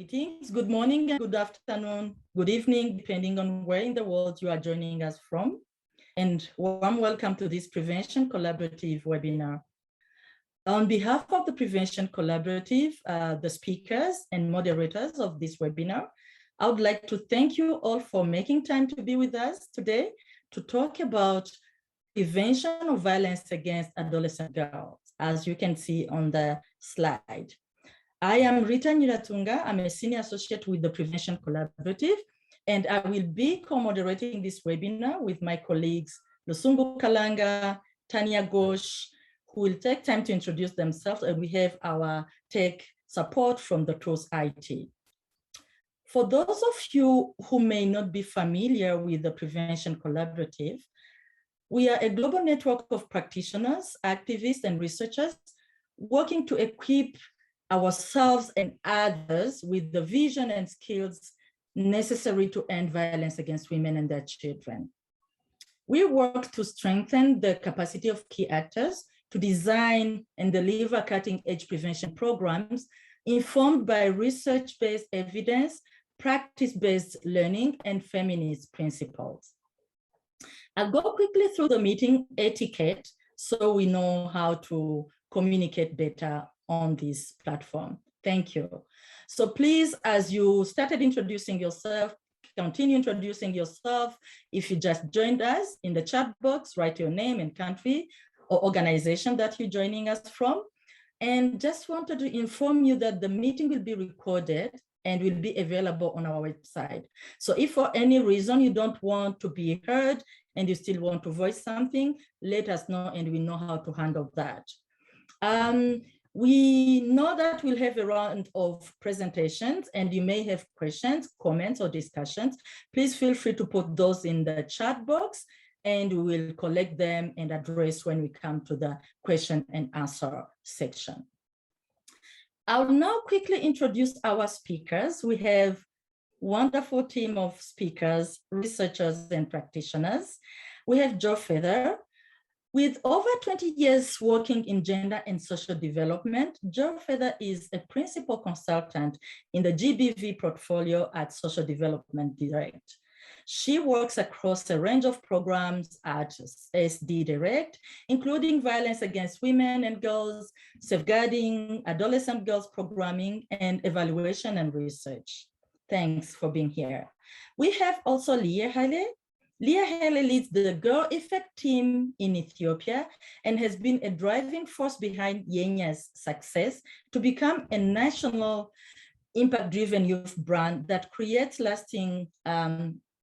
Greetings, good morning, and good afternoon, good evening, depending on where in the world you are joining us from. And warm welcome to this Prevention Collaborative webinar. On behalf of the Prevention Collaborative, the speakers and moderators of this webinar, I would like to thank you all for making time to be with us today to talk about prevention of violence against adolescent girls, as you can see on the slide. I am Rita Nyiratunga. I'm a senior associate with the Prevention Collaborative, and I will be co-moderating this webinar with my colleagues, Lusungu Kalanga, Tanya Ghosh, who will take time to introduce themselves, and we have our tech support from the TOS IT. For those of you who may not be familiar with the Prevention Collaborative, we are a global network of practitioners, activists, and researchers working to equip ourselves and others with the vision and skills necessary to end violence against women and their children. We work to strengthen the capacity of key actors to design and deliver cutting-edge prevention programs informed by research-based evidence, practice-based learning, and feminist principles. I'll go quickly through the meeting etiquette so we know how to communicate better on this platform. Thank you. So please, as you started introducing yourself, continue introducing yourself. If you just joined us, in the chat box, write your name and country or organization that you're joining us from. And just wanted to inform you that the meeting will be recorded and will be available on our website. So if for any reason you don't want to be heard and you still want to voice something, let us know and we know how to handle that. We know that we'll have a round of presentations and you may have questions, comments, or discussions. Please feel free to put those in the chat box and we will collect them and address when we come to the question and answer section. I'll now quickly introduce our speakers. We have a wonderful team of speakers, researchers, and practitioners. We have Jo Feather. With over 20 years working in gender and social development, Jo Feather is a principal consultant in the GBV portfolio at Social Development Direct. She works across a range of programs at SD Direct, including violence against women and girls, safeguarding adolescent girls programming, and evaluation and research. Thanks for being here. We have also Liya Haile. Liya Haile leads the Girl Effect team in Ethiopia and has been a driving force behind Yenya's success to become a national impact-driven youth brand that creates lasting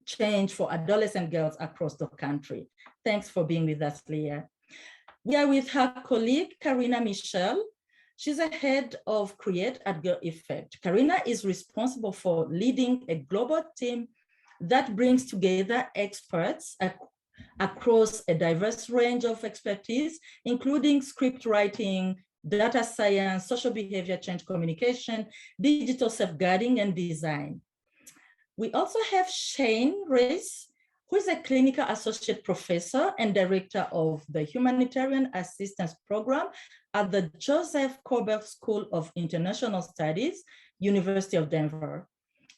change for adolescent girls across the country. Thanks for being with us, Liya. We are with her colleague, Karina Michel. She's a head of Create at Girl Effect. Karina is responsible for leading a global team that brings together experts across a diverse range of expertise, including script writing, data science, social behavior change communication, digital safeguarding, and design. We also have Chen, Reis, who is a clinical associate professor and director of the Humanitarian Assistance Program at the Joseph Kober School of International Studies, University of Denver.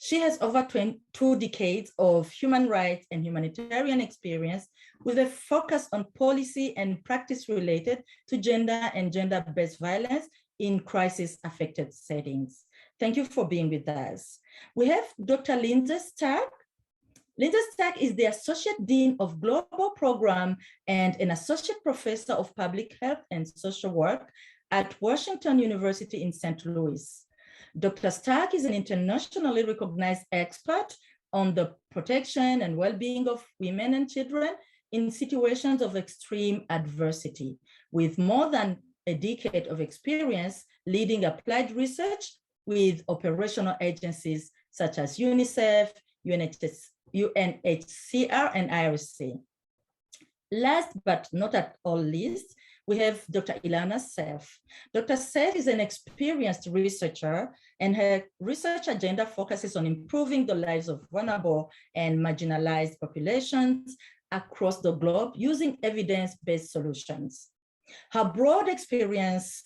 She has over 2 decades of human rights and humanitarian experience with a focus on policy and practice related to gender and gender-based violence in crisis-affected settings. Thank you for being with us. We have Dr. Lindsay Stark. Lindsay Stark is the Associate Dean of Global Program and an Associate Professor of Public Health and Social Work at Washington University in St. Louis. Dr. Stark is an internationally recognized expert on the protection and well-being of women and children in situations of extreme adversity, with more than a decade of experience leading applied research with operational agencies such as UNICEF, UNHCR, and IRC. Last but not at all least, we have Dr. Ilana Seff. Dr. Seff is an experienced researcher, and her research agenda focuses on improving the lives of vulnerable and marginalized populations across the globe using evidence-based solutions. Her broad experience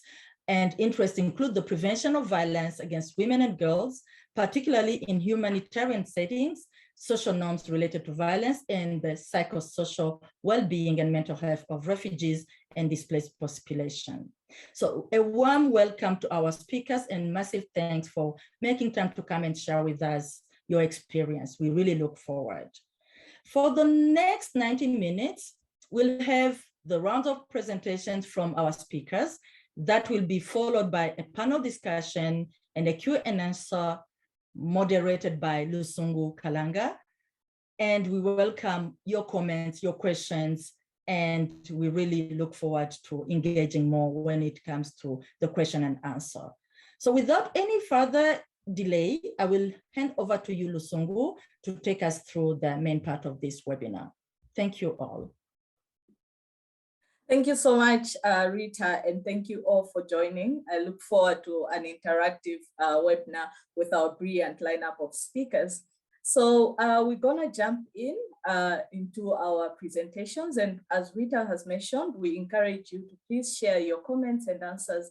And interests include the prevention of violence against women and girls, particularly in humanitarian settings, social norms related to violence, and the psychosocial well-being and mental health of refugees and displaced population. So a warm welcome to our speakers and massive thanks for making time to come and share with us your experience. We really look forward. For the next 90 minutes, we'll have the round of presentations from our speakers that will be followed by a panel discussion and a Q&A moderated by Lusungu Kalanga. And we welcome your comments, your questions, and we really look forward to engaging more when it comes to the question and answer. So without any further delay, I will hand over to you, Lusungu, to take us through the main part of this webinar. Thank you all. Thank you so much, Rita, and thank you all for joining. I look forward to an interactive webinar with our brilliant lineup of speakers. So we're gonna jump into our presentations, and as Rita has mentioned, we encourage you to please share your comments and answers,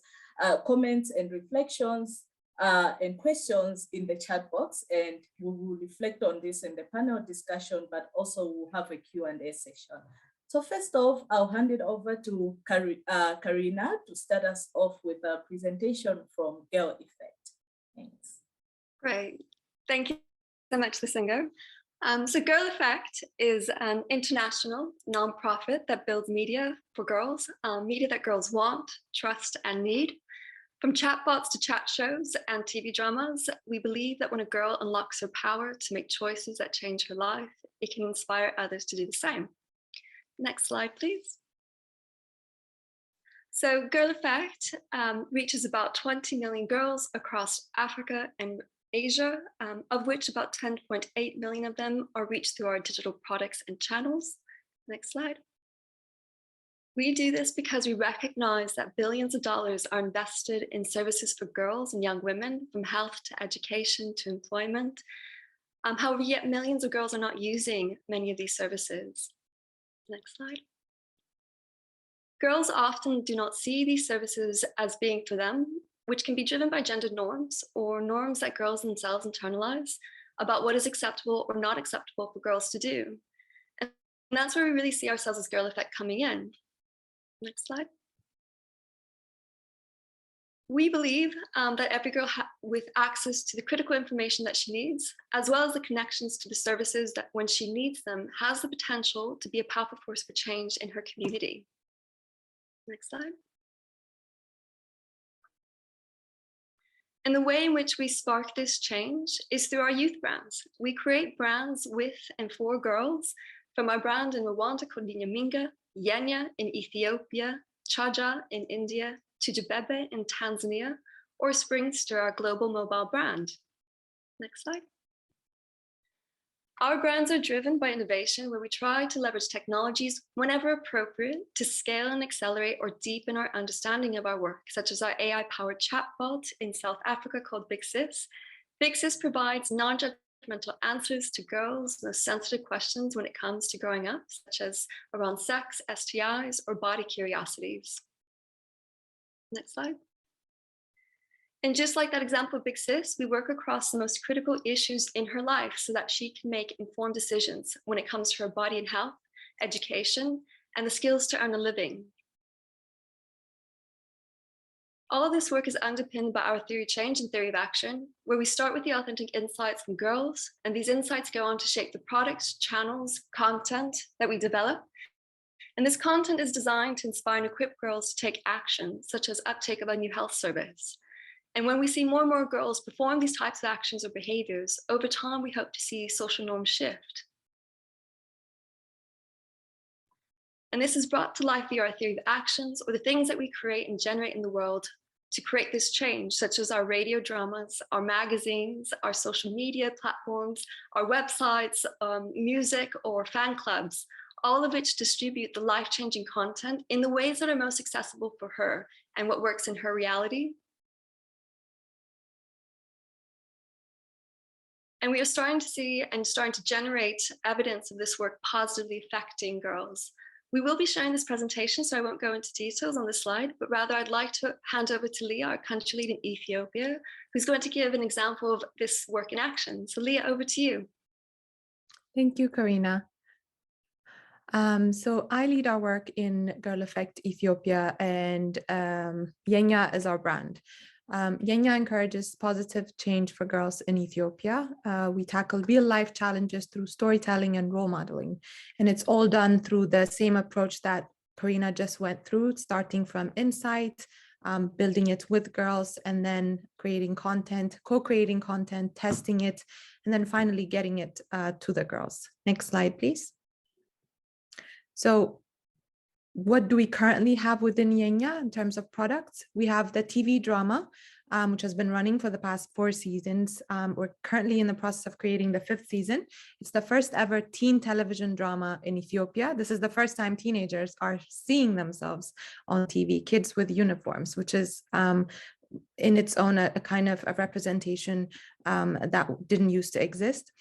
comments and reflections and questions in the chat box, and we will reflect on this in the panel discussion, but also we'll have a Q&A session. So first off, I'll hand it over to Karina to start us off with a presentation from Girl Effect. Thanks. Great, thank you so much, Lusungu. So Girl Effect is an international nonprofit that builds media for girls, media that girls want, trust, and need. From chatbots to chat shows and TV dramas, we believe that when a girl unlocks her power to make choices that change her life, it can inspire others to do the same. Next slide, please. So Girl Effect reaches about 20 million girls across Africa and Asia, of which about 10.8 million of them are reached through our digital products and channels. Next slide. We do this because we recognize that billions of dollars are invested in services for girls and young women, from health to education to employment. However, yet millions of girls are not using many of these services. Next slide. Girls often do not see these services as being for them, which can be driven by gender norms or norms that girls themselves internalize about what is acceptable or not acceptable for girls to do. And that's where we really see ourselves as Girl Effect coming in. Next slide. We believe that every girl with access to the critical information that she needs, as well as the connections to the services that when she needs them, has the potential to be a powerful force for change in her community. Next slide. And the way in which we spark this change is through our youth brands. We create brands with and for girls, from our brand in Rwanda called Liya, Yenya in Ethiopia, Chaja in India, to Jabebe in Tanzania, or Springster, our global mobile brand. Next slide. Our brands are driven by innovation, where we try to leverage technologies whenever appropriate to scale and accelerate or deepen our understanding of our work, such as our AI-powered chatbot in South Africa called Big Sis. Big Sis provides non-judgmental answers to girls' most sensitive questions when it comes to growing up, such as around sex, STIs, or body curiosities. Next slide. And just like that example of Big Sis, we work across the most critical issues in her life so that she can make informed decisions when it comes to her body and health, education, and the skills to earn a living. All of this work is underpinned by our theory of change and theory of action, where we start with the authentic insights from girls, and these insights go on to shape the products, channels, content that we develop. And this content is designed to inspire and equip girls to take action, such as uptake of a new health service. And when we see more and more girls perform these types of actions or behaviors, over time, we hope to see social norms shift. And this is brought to life via our theory of actions, or the things that we create and generate in the world to create this change, such as our radio dramas, our magazines, our social media platforms, our websites, music, or fan clubs, all of which distribute the life-changing content in the ways that are most accessible for her and what works in her reality. And we are starting to see and starting to generate evidence of this work positively affecting girls. We will be sharing this presentation, so I won't go into details on the slide, but rather I'd like to hand over to Liya, our country lead in Ethiopia, who's going to give an example of this work in action. So Liya, over to you. Thank you, Karina. So I lead our work in Girl Effect Ethiopia, and Yenya is our brand. Yenya encourages positive change for girls in Ethiopia. We tackle real life challenges through storytelling and role modeling. And it's all done through the same approach that Karina just went through, starting from insight, building it with girls, and then creating content, co-creating content, testing it, and then finally getting it to the girls. Next slide, please. So what do we currently have within Yenya in terms of products? We have the TV drama, which has been running for the past 4 seasons. We're currently in the process of creating the 5th season. It's the first ever teen television drama in Ethiopia. This is the first time teenagers are seeing themselves on TV, kids with uniforms, which is in its own a kind of a representation that didn't used to exist.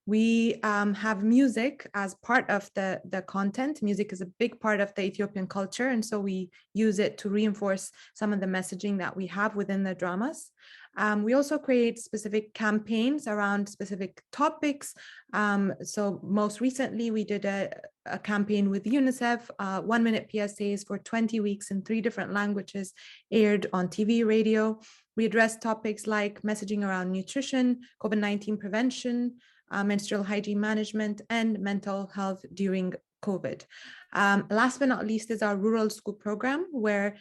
We have music as part of the content. Music is a big part of the Ethiopian culture, and so we use it to reinforce some of the messaging that we have within the dramas. We also create specific campaigns around specific topics. So most recently, we did a campaign with UNICEF, 1-minute PSAs for 20 weeks in 3 different languages, aired on TV, radio. We addressed topics like messaging around nutrition, COVID-19 prevention, menstrual hygiene management, and mental health during COVID. Last but not least is our rural school program, where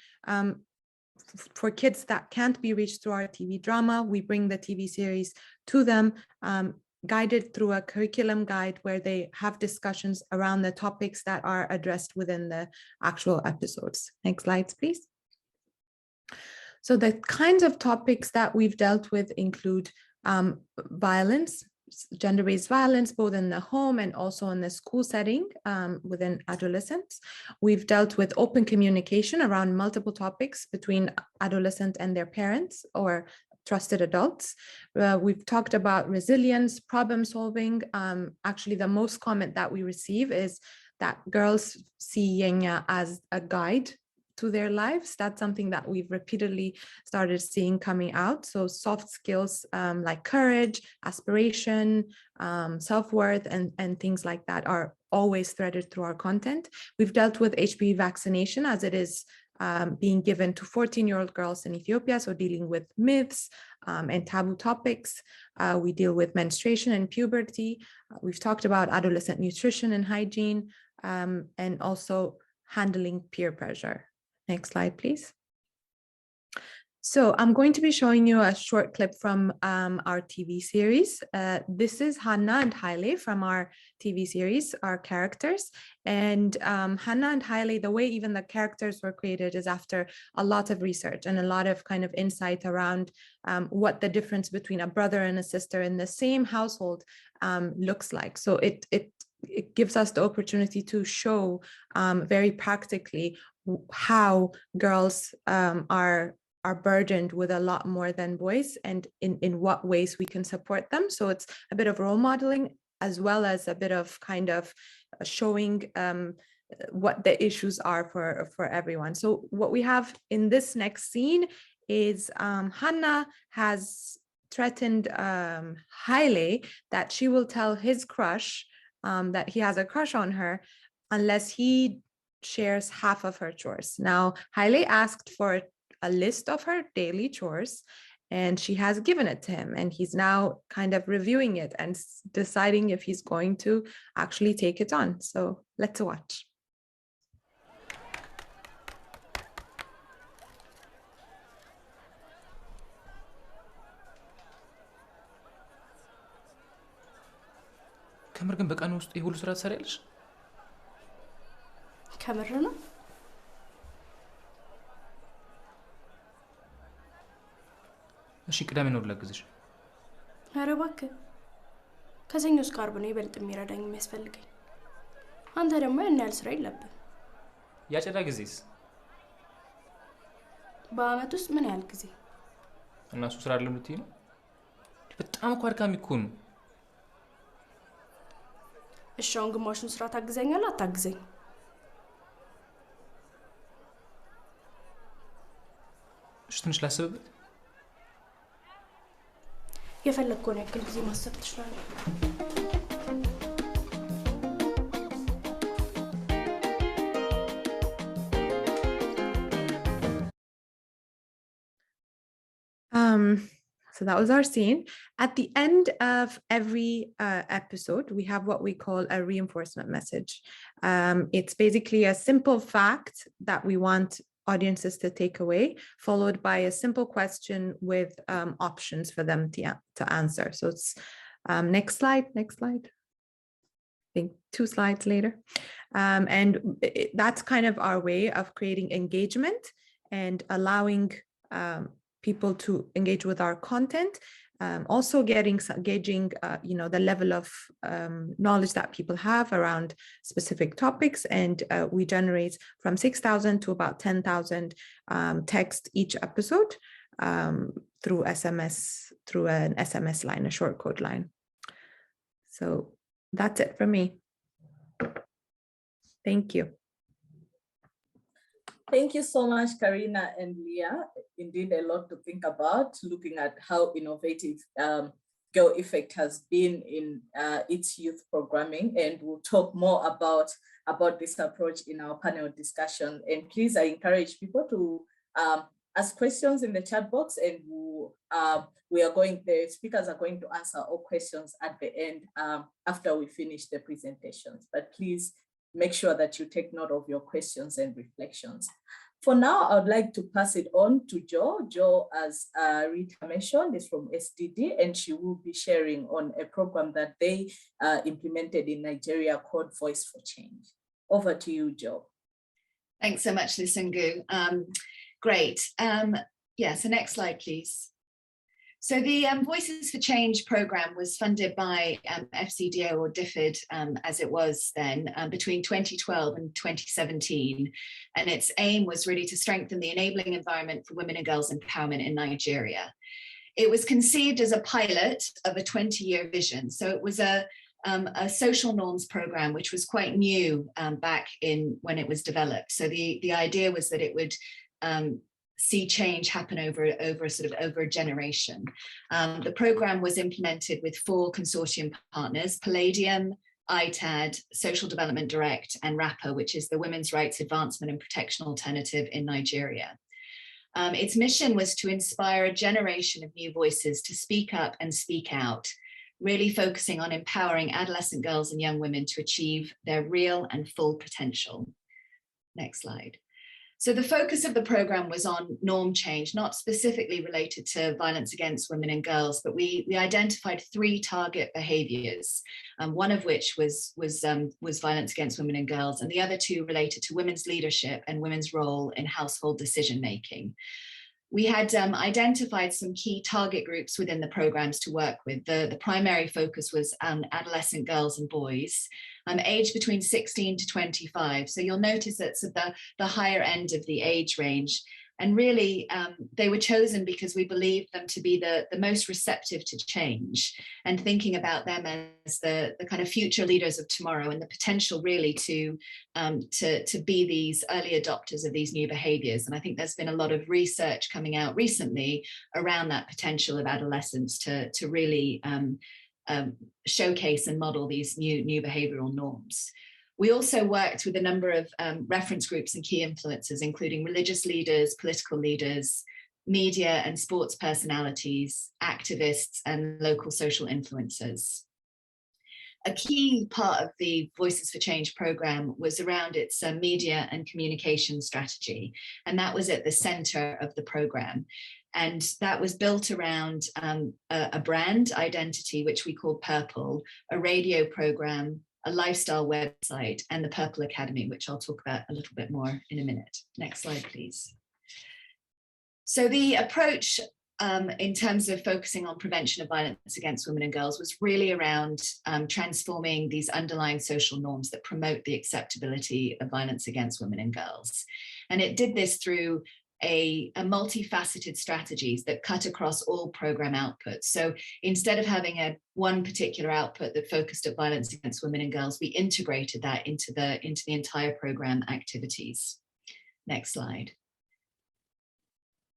for kids that can't be reached through our TV drama, we bring the TV series to them, guided through a curriculum guide where they have discussions around the topics that are addressed within the actual episodes. Next slides, please. So the kinds of topics that we've dealt with include violence, gender-based violence, both in the home and also in the school setting within adolescents. We've dealt with open communication around multiple topics between adolescents and their parents or trusted adults. We've talked about resilience, problem solving. Actually, the most comment that we receive is that girls see Yenya as a guide to their lives. That's something that we've repeatedly started seeing coming out. So soft skills like courage, aspiration, self-worth, and things like that are always threaded through our content. We've dealt with HPV vaccination as it is being given to 14-year-old girls in Ethiopia, so dealing with myths and taboo topics. We deal with menstruation and puberty. We've talked about adolescent nutrition and hygiene, and also handling peer pressure. Next slide, please. So I'm going to be showing you a short clip from our TV series. This is Hannah and Haile from our TV series, our characters. And Hannah and Haile, the way even the characters were created is after a lot of research and a lot of kind of insight around what the difference between a brother and a sister in the same household looks like. So it gives us the opportunity to show very practically how girls are burdened with a lot more than boys, and in what ways we can support them. So it's a bit of role modeling as well as a bit of kind of showing what the issues are for everyone. So what we have in this next scene is Hannah has threatened Haile that she will tell his crush that he has a crush on her unless he shares half of her chores. Now, Haile asked for a list of her daily chores, and she has given it to him, and he's now kind of reviewing it and deciding if he's going to actually take it on. So let's watch. ከምር ግን በቀን ውስጥ ይሁሉ ስራ ትሰሪያለሽ? ከምር ነው? እሺ ቅዳሜ ነው ላግዝሽ። ኧረ እባክህ ከሰኞ እስከ ዓርብ ነው ይበልጥ የሚረዳኝ የሚያስፈልገኝ። አንተ ደግሞ ያን ያህል ስራ የለብህ። ያጨዳ ጊዜስ? በአመት ውስጥ ምን ያህል ጊዜ? እና እሱ ስራ አይደለም ልትይ ነው? በጣም እኮ አድካሚ እኮ ነው። እሺ አሁን ግማሹን ስራ ታግዘኛለህ አታግዘኝ? ትንሽ ላስብበት። የፈለግከውን ያክል ጊዜ ማሰብ ትችላለህ። So that was our scene. At the end of every episode, we have what we call a reinforcement message. It's basically a simple fact that we want audiences to take away, followed by a simple question with options for them to answer. So it's next slide. I think 2 slides later. And that's kind of our way of creating engagement and allowing people to engage with our content, also gauging the level of knowledge that people have around specific topics. And we generate from 6,000 to about 10,000 text each episode through SMS, through an SMS line, a short code line. So that's it for me. Thank you. Thank you so much, Karina and Liya. Indeed, a lot to think about, looking at how innovative Girl Effect has been in its youth programming. And we'll talk more about this approach in our panel discussion. And please, I encourage people to ask questions in the chat box, and the speakers are going to answer all questions at the end after we finish the presentations. But please, make sure that you take note of your questions and reflections. For now, I would like to pass it on to Jo. Jo, as Rita mentioned, is from SDD, and she will be sharing on a program that they implemented in Nigeria called Voice for Change. Over to you, Jo. Thanks so much, Lisungu. Great. So next slide, please. So the Voices for Change program was funded by FCDO, or DFID as it was then, between 2012 and 2017. And its aim was really to strengthen the enabling environment for women and girls empowerment in Nigeria. It was conceived as a pilot of a 20-year vision. So it was a social norms program, which was quite new back in when it was developed. So the idea was that it would see change happen over a generation. The program was implemented with 4 consortium partners: Palladium, ITAD, Social Development Direct, and RAPA, which is the Women's Rights Advancement and Protection Alternative in Nigeria. Its mission was to inspire a generation of new voices to speak up and speak out, really focusing on empowering adolescent girls and young women to achieve their real and full potential. Next slide. So the focus of the program was on norm change, not specifically related to violence against women and girls, but we identified 3 target behaviors, one of which was violence against women and girls, and the other 2 related to women's leadership and women's role in household decision making. We had identified some key target groups within the programs to work with. The primary focus was adolescent girls and boys, aged between 16 to 25. So you'll notice it's at the higher end of the age range. And really, they were chosen because we believed them to be the most receptive to change, and thinking about them as the kind of future leaders of tomorrow, and the potential really to be these early adopters of these new behaviors. And I think there's been a lot of research coming out recently around that potential of adolescents to really showcase and model these new behavioral norms. We also worked with a number of reference groups and key influencers, including religious leaders, political leaders, media and sports personalities, activists, and local social influencers. A key part of the Voices for Change program was around its media and communication strategy, and that was at the center of the program. And that was built around a brand identity, which we called Purple, a radio program, a lifestyle website, and the Purple Academy, which I'll talk about a little bit more in a minute. Next slide, please. So the approach in terms of focusing on prevention of violence against women and girls was really around transforming these underlying social norms that promote the acceptability of violence against women and girls. And it did this through a multifaceted strategies that cut across all program outputs. So instead of having one particular output that focused at violence against women and girls, we integrated that into the entire program activities. Next slide.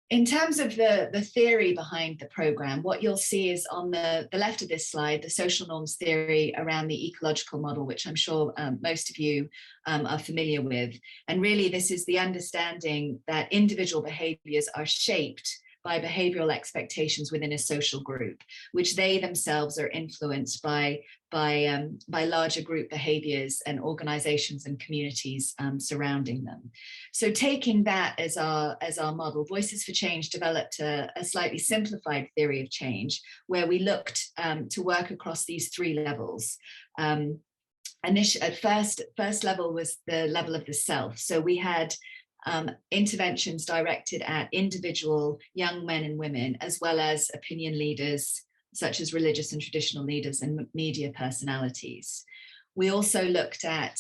In terms of the theory behind the program, what you'll see is on the left of this slide, the social norms theory around the ecological model, which I'm sure most of you are familiar with. And really, this is the understanding that individual behaviors are shaped by behavioral expectations within a social group, which they themselves are influenced by larger group behaviors and organizations and communities surrounding them. So taking that as our model, Voices for Change developed a slightly simplified theory of change, where we looked to work across these three levels. At first level was the level of the self. So we had interventions directed at individual young men and women, as well as opinion leaders, such as religious and traditional leaders and media personalities. We also looked at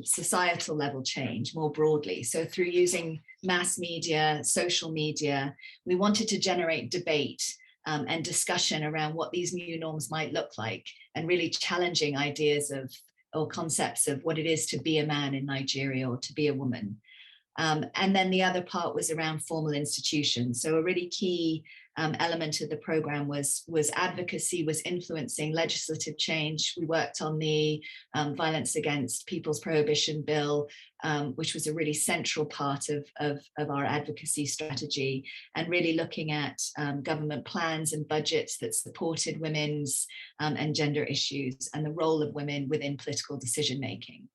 societal level change more broadly. So through using mass media, social media, we wanted to generate debate and discussion around what these new norms might look like, and really challenging ideas or concepts of what it is to be a man in Nigeria or to be a woman. And then the other part was around formal institutions. So a really key element of the program was advocacy, was influencing legislative change. We worked on the Violence Against People's Prohibition Bill, which was a really central part of our advocacy strategy, and really looking at government plans and budgets that supported women's and gender issues and the role of women within political decision making.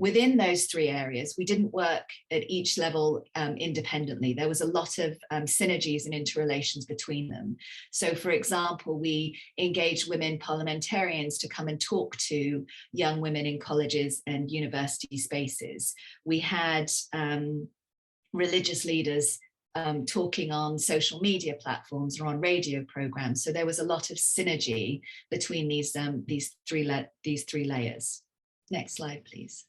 Within those three areas, we didn't work at each level independently. There was a lot of synergies and interrelations between them. So for example, we engaged women parliamentarians to come and talk to young women in colleges and university spaces. We had religious leaders talking on social media platforms or on radio programs. So there was a lot of synergy between these three layers. Next slide, please.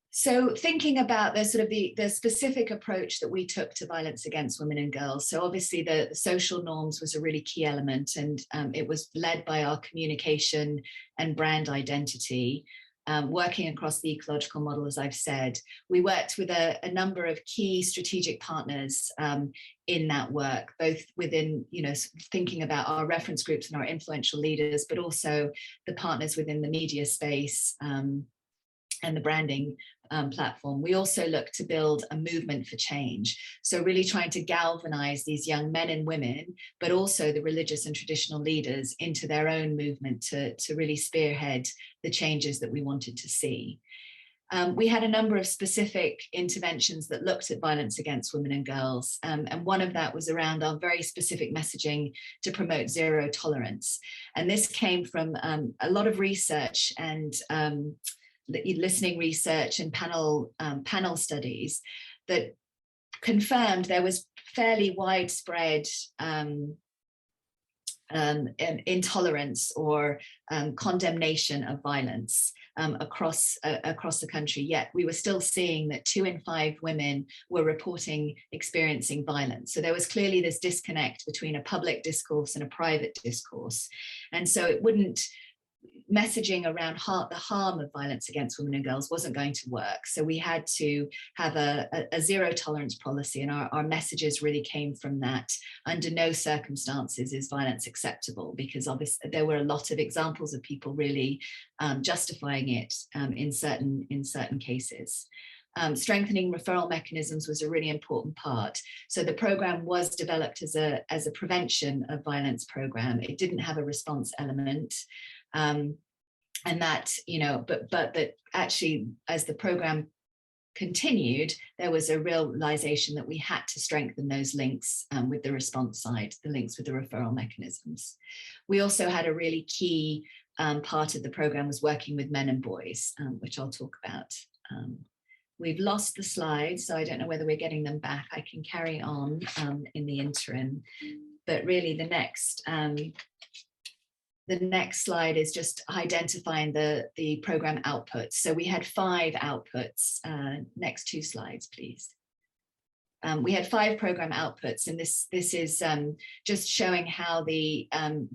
So thinking about the specific approach that we took to violence against women and girls. So obviously the social norms was a really key element, and it was led by our communication and brand identity, working across the ecological model, as I've said. We worked with a number of key strategic partners in that work, both within, thinking about our reference groups and our influential leaders, but also the partners within the media space and the branding platform. We also look to build a movement for change. So really trying to galvanize these young men and women, but also the religious and traditional leaders into their own movement to really spearhead the changes that we wanted to see. We had a number of specific interventions that looked at violence against women and girls. And one of that was around our very specific messaging to promote zero tolerance. And this came from a lot of research and listening research and panel studies that confirmed there was fairly widespread intolerance or condemnation of violence across the country. Yet we were still seeing that 2 in 5 women were reporting experiencing violence. So there was clearly this disconnect between a public discourse and a private discourse. And so it wouldn't, messaging around the harm of violence against women and girls wasn't going to work. So we had to have a zero tolerance policy, and our messages really came from that. Under no circumstances is violence acceptable, because obviously there were a lot of examples of people really justifying it in certain cases. Strengthening referral mechanisms was a really important part. So the program was developed as a prevention of violence program. It didn't have a response element. And that, but that actually, as the program continued, there was a realization that we had to strengthen those links with the response side, the links with the referral mechanisms. We also had a really key part of the program was working with men and boys, which I'll talk about. We've lost the slides, so I don't know whether we're getting them back. I can carry on in the interim, but really the next slide is just identifying the program outputs. So we had 5 outputs. Next 2 slides, please. we had 5 program outputs, and this is just showing how the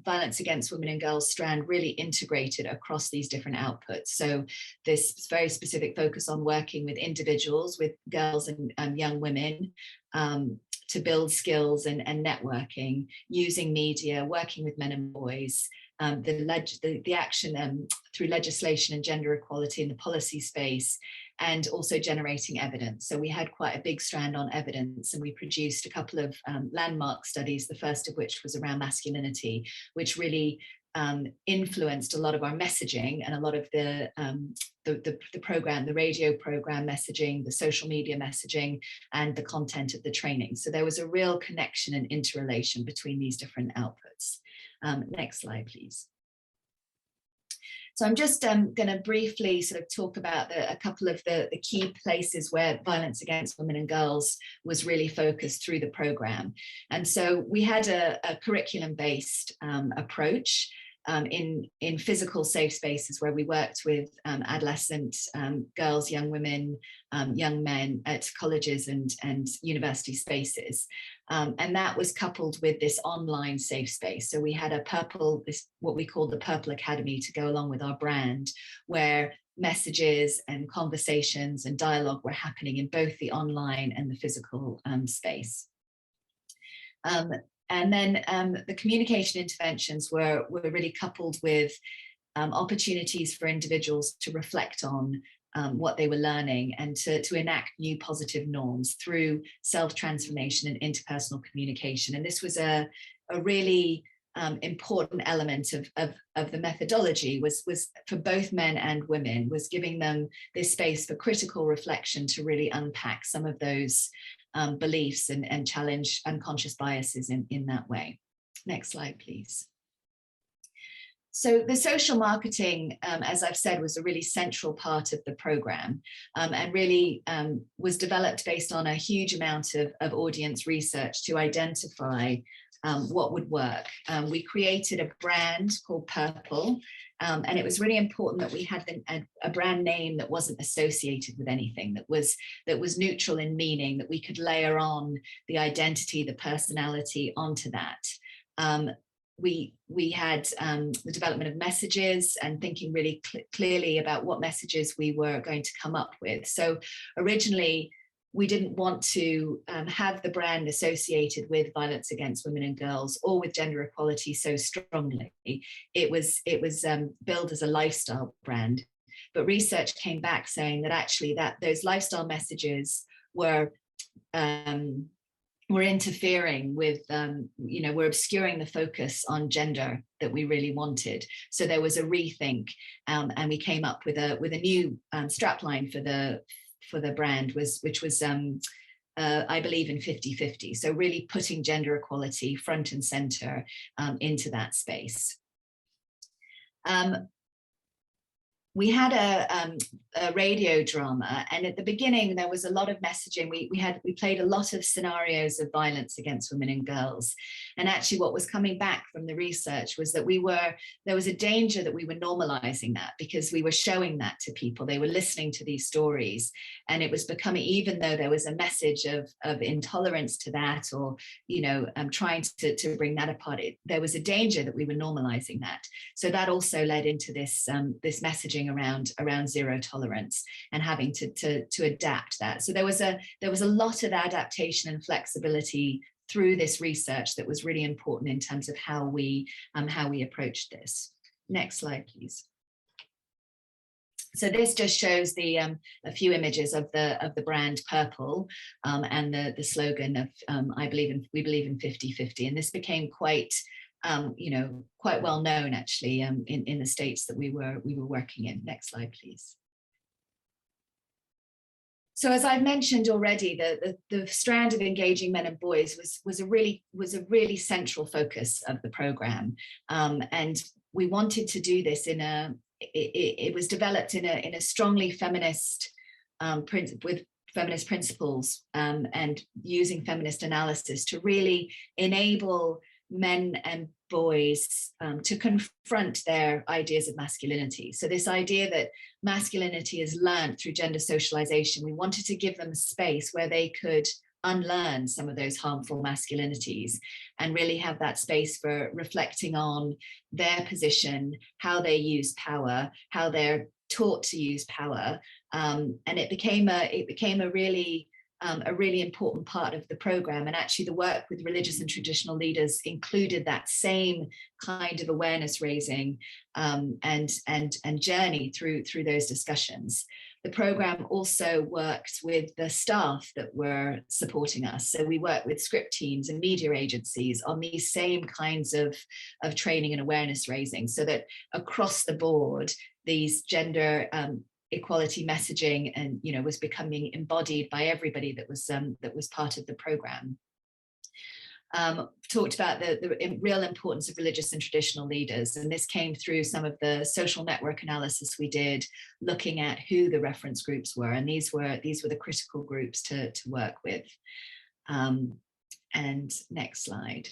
violence against women and girls strand really integrated across these different outputs. So this very specific focus on working with individuals, with girls and young women, to build skills and networking, using media, working with men and boys, the action through legislation and gender equality in the policy space, and also generating evidence. So we had quite a big strand on evidence, and we produced a couple of landmark studies, the first of which was around masculinity, which really influenced a lot of our messaging and a lot of the program, the radio program messaging, the social media messaging, and the content of the training. So there was a real connection and interrelation between these different outputs. Next slide, please. So I'm just going to briefly sort of talk about a couple of the key places where violence against women and girls was really focused through the program. And so we had a curriculum-based approach in physical safe spaces where we worked with adolescent girls, young women, young men at colleges and university spaces. And that was coupled with this online safe space. So we had what we call the Purple Academy to go along with our brand, where messages and conversations and dialogue were happening in both the online and the physical space. And then the communication interventions were really coupled with opportunities for individuals to reflect on what they were learning and to enact new positive norms through self-transformation and interpersonal communication. And this was a really important element of the methodology was for both men and women, was giving them this space for critical reflection to really unpack some of those beliefs and challenge unconscious biases in that way. Next slide, please. So the social marketing, as I've said, was a really central part of the program, and really was developed based on a huge amount of audience research to identify what would work. We created a brand called Purple, and it was really important that we had a brand name that wasn't associated with anything, that was neutral in meaning, that we could layer on the identity, the personality onto that. We had the development of messages and thinking really clearly about what messages we were going to come up with. So originally, we didn't want to have the brand associated with violence against women and girls or with gender equality so strongly. It was billed as a lifestyle brand, but research came back saying that actually those lifestyle messages were interfering with, we're obscuring the focus on gender that we really wanted. So there was a rethink, and we came up with a new strapline for the brand, which was I believe in 50-50. So really putting gender equality front and center into that space. We had a radio drama, and at the beginning there was a lot of messaging. We played a lot of scenarios of violence against women and girls, and actually what was coming back from the research was that there was a danger that we were normalizing that, because we were showing that to people. They were listening to these stories, and it was becoming, even though there was a message of intolerance to that, or trying to bring that apart, there was a danger that we were normalizing that. So that also led into this messaging around zero tolerance and having to adapt that. So there was a lot of adaptation and flexibility through this research that was really important in terms of how we approached this. Next slide, please. So this just shows a few images of the brand Purple, and the slogan of we believe in 50-50, and this became quite well known actually in the states that we were working in. Next slide, please. So as I've mentioned already, the strand of engaging men and boys was a really central focus of the program, and we wanted to do this it was developed in a strongly feminist with feminist principles, and using feminist analysis to really enable men and boys to confront their ideas of masculinity. So this idea that masculinity is learned through gender socialization, we wanted to give them a space where they could unlearn some of those harmful masculinities and really have that space for reflecting on their position, how they use power, how they're taught to use power. And it became a really important part of the program. And actually the work with religious and traditional leaders included that same kind of awareness raising and journey through those discussions. The program also worked with the staff that were supporting us. So we worked with script teams and media agencies on these same kinds of training and awareness raising, so that across the board, these gender equality messaging and was becoming embodied by everybody that was part of the program. Talked about the real importance of religious and traditional leaders, and this came through some of the social network analysis we did, looking at who the reference groups were, and these were the critical groups to work with. And next slide.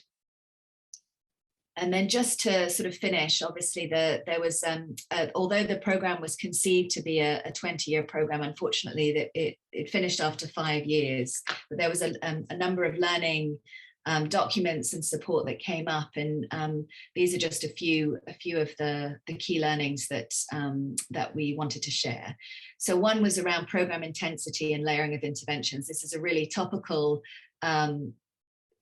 And then just to sort of finish, obviously there was, although the program was conceived to be a 20-year program, unfortunately it finished after 5 years, but there was a number of learning documents and support that came up, and these are just a few of the key learnings that we wanted to share. So one was around program intensity and layering of interventions. This is a really topical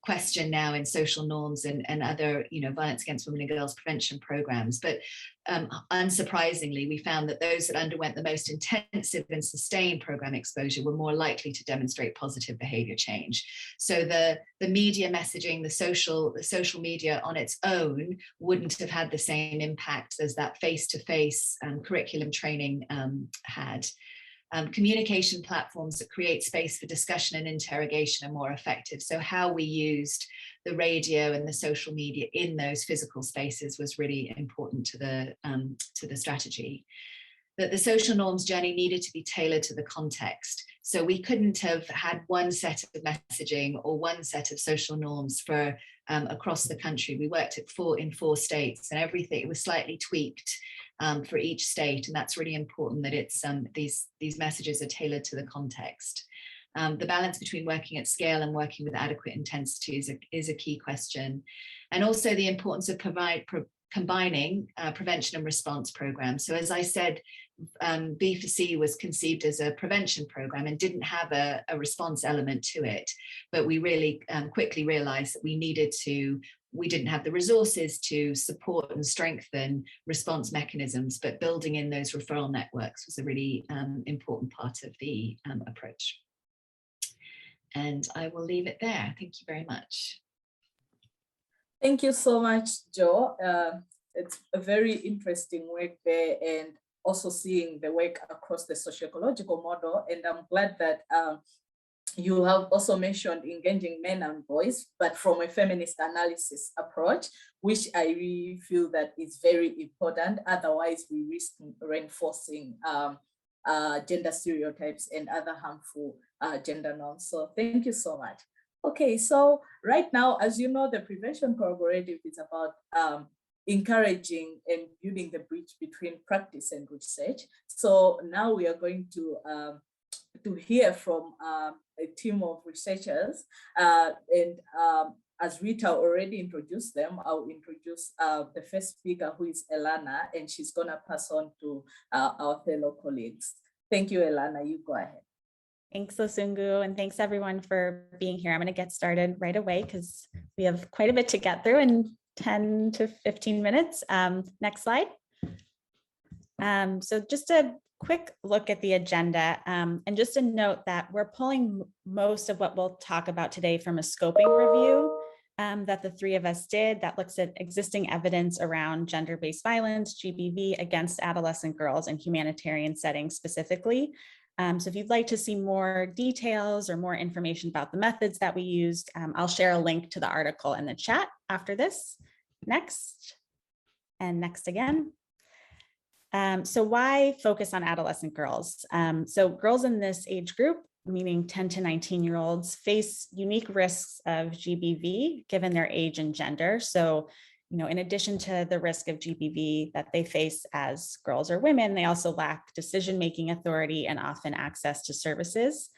question now in social norms and other violence against women and girls prevention programs, but unsurprisingly we found that those that underwent the most intensive and sustained program exposure were more likely to demonstrate positive behavior change. So the media messaging, the social media on its own wouldn't have had the same impact as that face-to-face curriculum training had. Communication platforms that create space for discussion and interrogation are more effective. So how we used the radio and the social media in those physical spaces was really important to the strategy. That the social norms journey needed to be tailored to the context. So we couldn't have had one set of messaging or one set of social norms for across the country. We worked in four states, and everything, it was slightly tweaked for each state, and that's really important that it's these messages are tailored to the context. The balance between working at scale and working with adequate intensity is a key question, and also the importance of combining prevention and response programs. So as I said, B4C was conceived as a prevention program and didn't have a response element to it, but we really quickly realized that we didn't have the resources to support and strengthen response mechanisms, but building in those referral networks was a really important part of the approach. And I will leave it there. Thank you very much. Thank you so much, Jo. It's a very interesting work there, and also seeing the work across the socio-ecological model. And I'm glad that you have also mentioned engaging men and boys, but from a feminist analysis approach, which I really feel that is very important. Otherwise, we risk reinforcing gender stereotypes and other harmful gender norms. So thank you so much. Okay, so right now, as you know, the Prevention Collaborative is about encouraging and building the bridge between practice and research. So now we are going to hear from a team of researchers, and as Rita already introduced them, I'll introduce the first speaker, who is Ilana, and she's gonna pass on to our fellow colleagues. Thank you, Ilana, you go ahead. Thanks, Lusungu, and thanks everyone for being here. I'm going to get started right away because we have quite a bit to get through in 10 to 15 minutes. Next slide. So just a quick look at the agenda, and just a note that we're pulling most of what we'll talk about today from a scoping review that the three of us did that looks at existing evidence around gender-based violence, GBV, against adolescent girls in humanitarian settings specifically. So if you'd like to see more details or more information about the methods that we used, I'll share a link to the article in the chat after this. Next, and next again. So why focus on adolescent girls? So girls in this age group, meaning 10 to 19-year-olds, face unique risks of GBV given their age and gender. So in addition to the risk of GBV that they face as girls or women, they also lack decision-making authority and often access to services.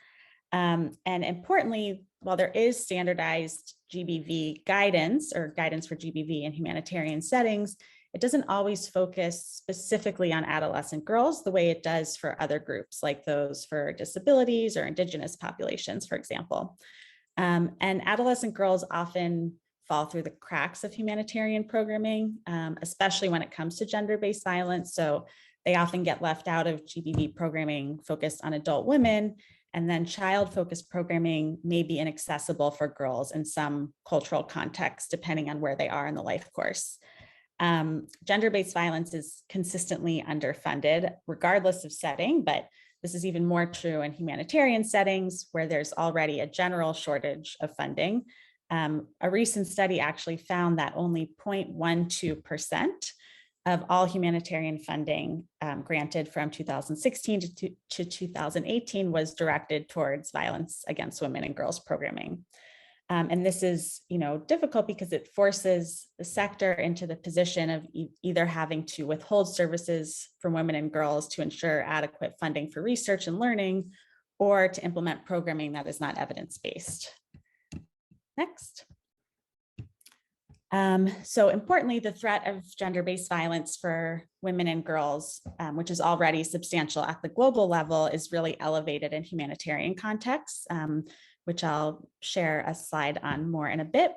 And importantly, while there is standardized GBV guidance or guidance for GBV in humanitarian settings, it doesn't always focus specifically on adolescent girls the way it does for other groups, like those for disabilities or indigenous populations, for example. And adolescent girls often fall through the cracks of humanitarian programming, especially when it comes to gender-based violence. So they often get left out of GBV programming focused on adult women, and then child-focused programming may be inaccessible for girls in some cultural contexts, depending on where they are in the life course. Gender-based violence is consistently underfunded, regardless of setting, but this is even more true in humanitarian settings where there's already a general shortage of funding. A recent study actually found that only 0.12% of all humanitarian funding granted from 2016 to 2018 was directed towards violence against women and girls programming. And this is, difficult because it forces the sector into the position of either having to withhold services from women and girls to ensure adequate funding for research and learning, or to implement programming that is not evidence-based. Next. So importantly, the threat of gender-based violence for women and girls, which is already substantial at the global level, is really elevated in humanitarian contexts, which I'll share a slide on more in a bit.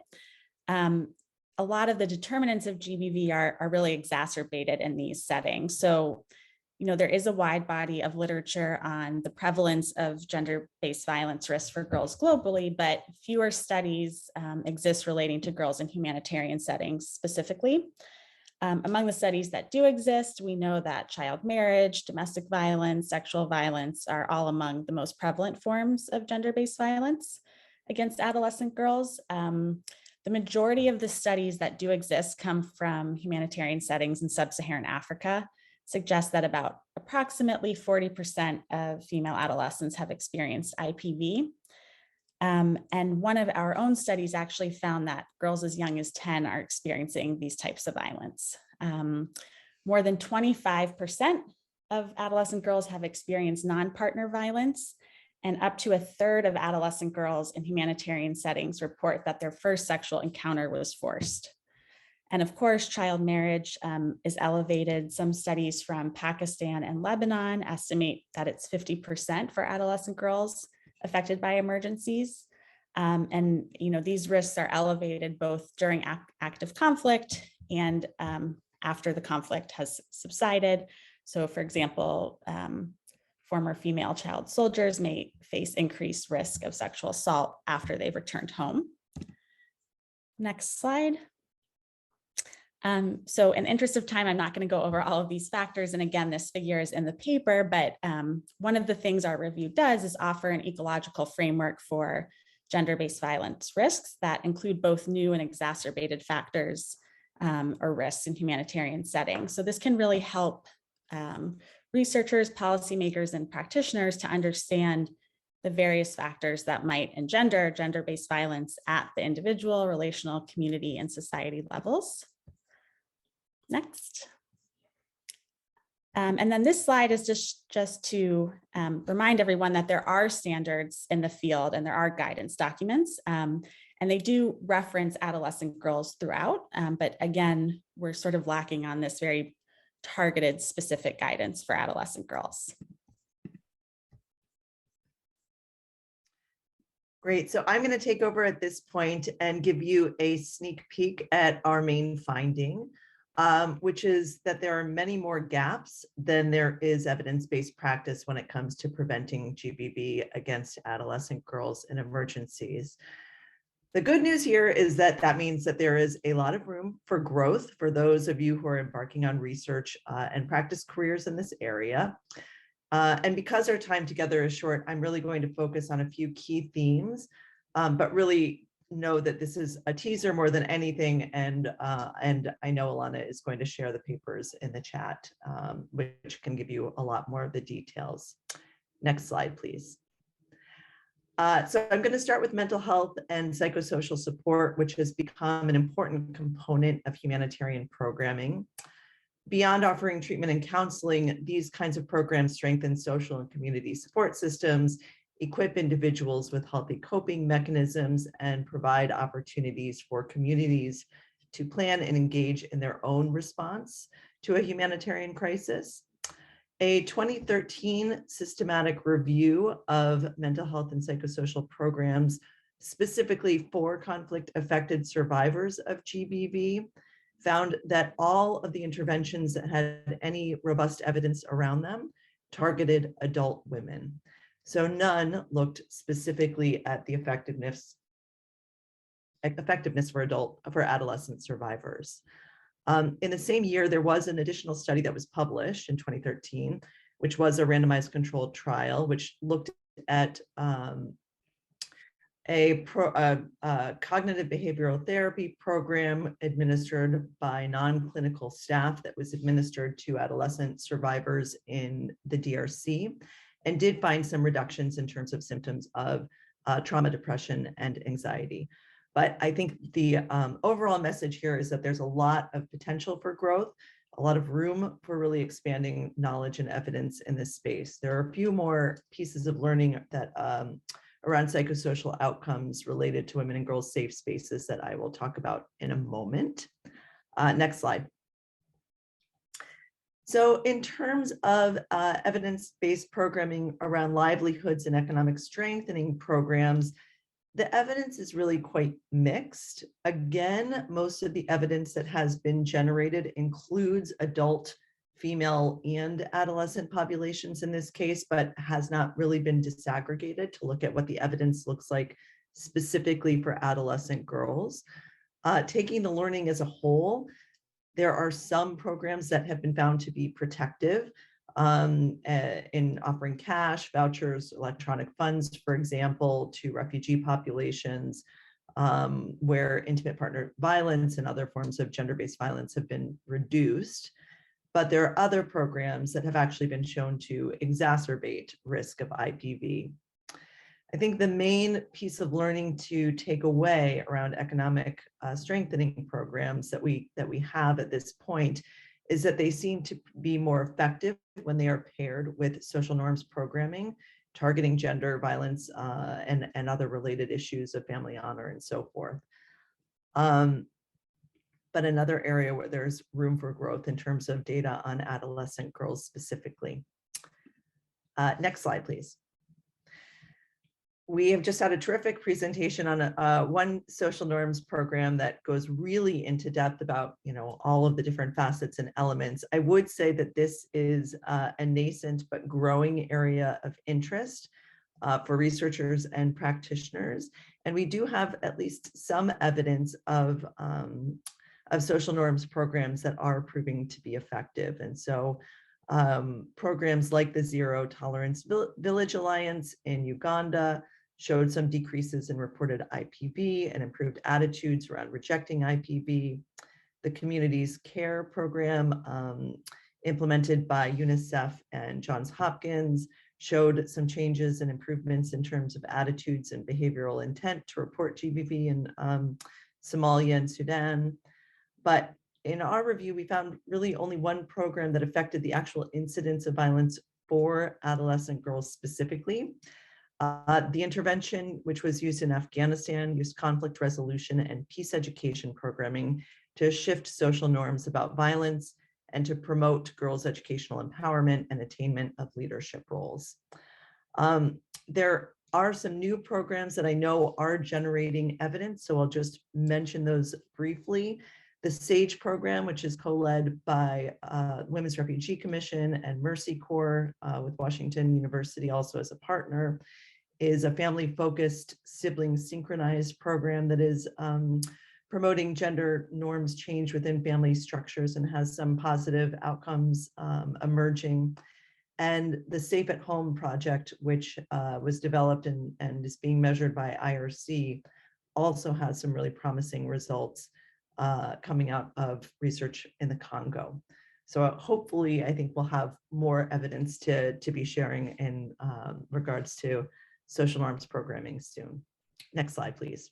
A lot of the determinants of GBV are really exacerbated in these settings. So, there is a wide body of literature on the prevalence of gender-based violence risks for girls globally, but fewer studies exist relating to girls in humanitarian settings specifically. Among the studies that do exist, we know that child marriage, domestic violence, sexual violence are all among the most prevalent forms of gender-based violence against adolescent girls. The majority of the studies that do exist come from humanitarian settings in sub-Saharan Africa, suggest that about approximately 40% of female adolescents have experienced IPV. And one of our own studies actually found that girls as young as 10 are experiencing these types of violence. More than 25% of adolescent girls have experienced non-partner violence, and up to a third of adolescent girls in humanitarian settings report that their first sexual encounter was forced. And of course, child marriage is elevated. Some studies from Pakistan and Lebanon estimate that it's 50% for adolescent girls affected by emergencies. And these risks are elevated both during active conflict and after the conflict has subsided. So for example, former female child soldiers may face increased risk of sexual assault after they've returned home. Next slide. So in the interest of time, I'm not going to go over all of these factors. And again, this figure is in the paper, but one of the things our review does is offer an ecological framework for gender-based violence risks that include both new and exacerbated factors or risks in humanitarian settings. So this can really help researchers, policymakers, and practitioners to understand the various factors that might engender gender-based violence at the individual, relational, community, and society levels. Next. And then this slide is just to remind everyone that there are standards in the field and there are guidance documents, and they do reference adolescent girls throughout, but again, we're sort of lacking on this very targeted specific guidance for adolescent girls. Great, so I'm going to take over at this point and give you a sneak peek at our main finding. Which is that there are many more gaps than there is evidence-based practice when it comes to preventing GBV against adolescent girls in emergencies. The good news here is that that means that there is a lot of room for growth for those of you who are embarking on research and practice careers in this area. And because our time together is short, I'm really going to focus on a few key themes, but really know that this is a teaser more than anything, and I know Ilana is going to share the papers in the chat, which can give you a lot more of the details. Next slide, please. So I'm going to start with mental health and psychosocial support, which has become an important component of humanitarian programming. Beyond offering treatment and counseling, these kinds of programs strengthen social and community support systems, equip individuals with healthy coping mechanisms, and provide opportunities for communities to plan and engage in their own response to a humanitarian crisis. A 2013 systematic review of mental health and psychosocial programs specifically for conflict-affected survivors of GBV found that all of the interventions that had any robust evidence around them targeted adult women. So none looked specifically at the effectiveness for adolescent survivors. In the same year, there was an additional study that was published in 2013, which was a randomized controlled trial, which looked at a cognitive behavioral therapy program administered by non-clinical staff that was administered to adolescent survivors in the DRC, and did find some reductions in terms of symptoms of trauma, depression, and anxiety. But I think the overall message here is that there's a lot of potential for growth, a lot of room for really expanding knowledge and evidence in this space. There are a few more pieces of learning that around psychosocial outcomes related to women and girls safe spaces that I will talk about in a moment. Next slide. So in terms of evidence-based programming around livelihoods and economic strengthening programs, the evidence is really quite mixed. Again, most of the evidence that has been generated includes adult, female, and adolescent populations in this case, but has not really been disaggregated to look at what the evidence looks like specifically for adolescent girls. Taking the learning as a whole, there are some programs that have been found to be protective in offering cash, vouchers, electronic funds, for example, to refugee populations where intimate partner violence and other forms of gender-based violence have been reduced. But there are other programs that have actually been shown to exacerbate risk of IPV. I think the main piece of learning to take away around economic strengthening programs that we have at this point is that they seem to be more effective when they are paired with social norms programming, targeting gender violence and other related issues of family honor and so forth. But another area where there's room for growth in terms of data on adolescent girls specifically. Next slide, please. We have just had a terrific presentation on one social norms program that goes really into depth about, all of the different facets and elements. I would say that this is a nascent but growing area of interest for researchers and practitioners. And we do have at least some evidence of social norms programs that are proving to be effective. And so programs like the Zero Tolerance Village Alliance in Uganda showed some decreases in reported IPV and improved attitudes around rejecting IPV. The Communities Care program implemented by UNICEF and Johns Hopkins showed some changes and improvements in terms of attitudes and behavioral intent to report GBV in Somalia and Sudan. But in our review, we found really only one program that affected the actual incidence of violence for adolescent girls specifically. The intervention, which was used in Afghanistan, used conflict resolution and peace education programming to shift social norms about violence and to promote girls' educational empowerment and attainment of leadership roles. There are some new programs that I know are generating evidence, so I'll just mention those briefly. The SAGE program, which is co-led by Women's Refugee Commission and Mercy Corps with Washington University also as a partner, is a family-focused, sibling-synchronized program that is promoting gender norms change within family structures and has some positive outcomes emerging. And the Safe at Home project, which was developed and is being measured by IRC, also has some really promising results coming out of research in the Congo. So hopefully, I think we'll have more evidence to be sharing in regards to social norms programming soon. Next slide, please.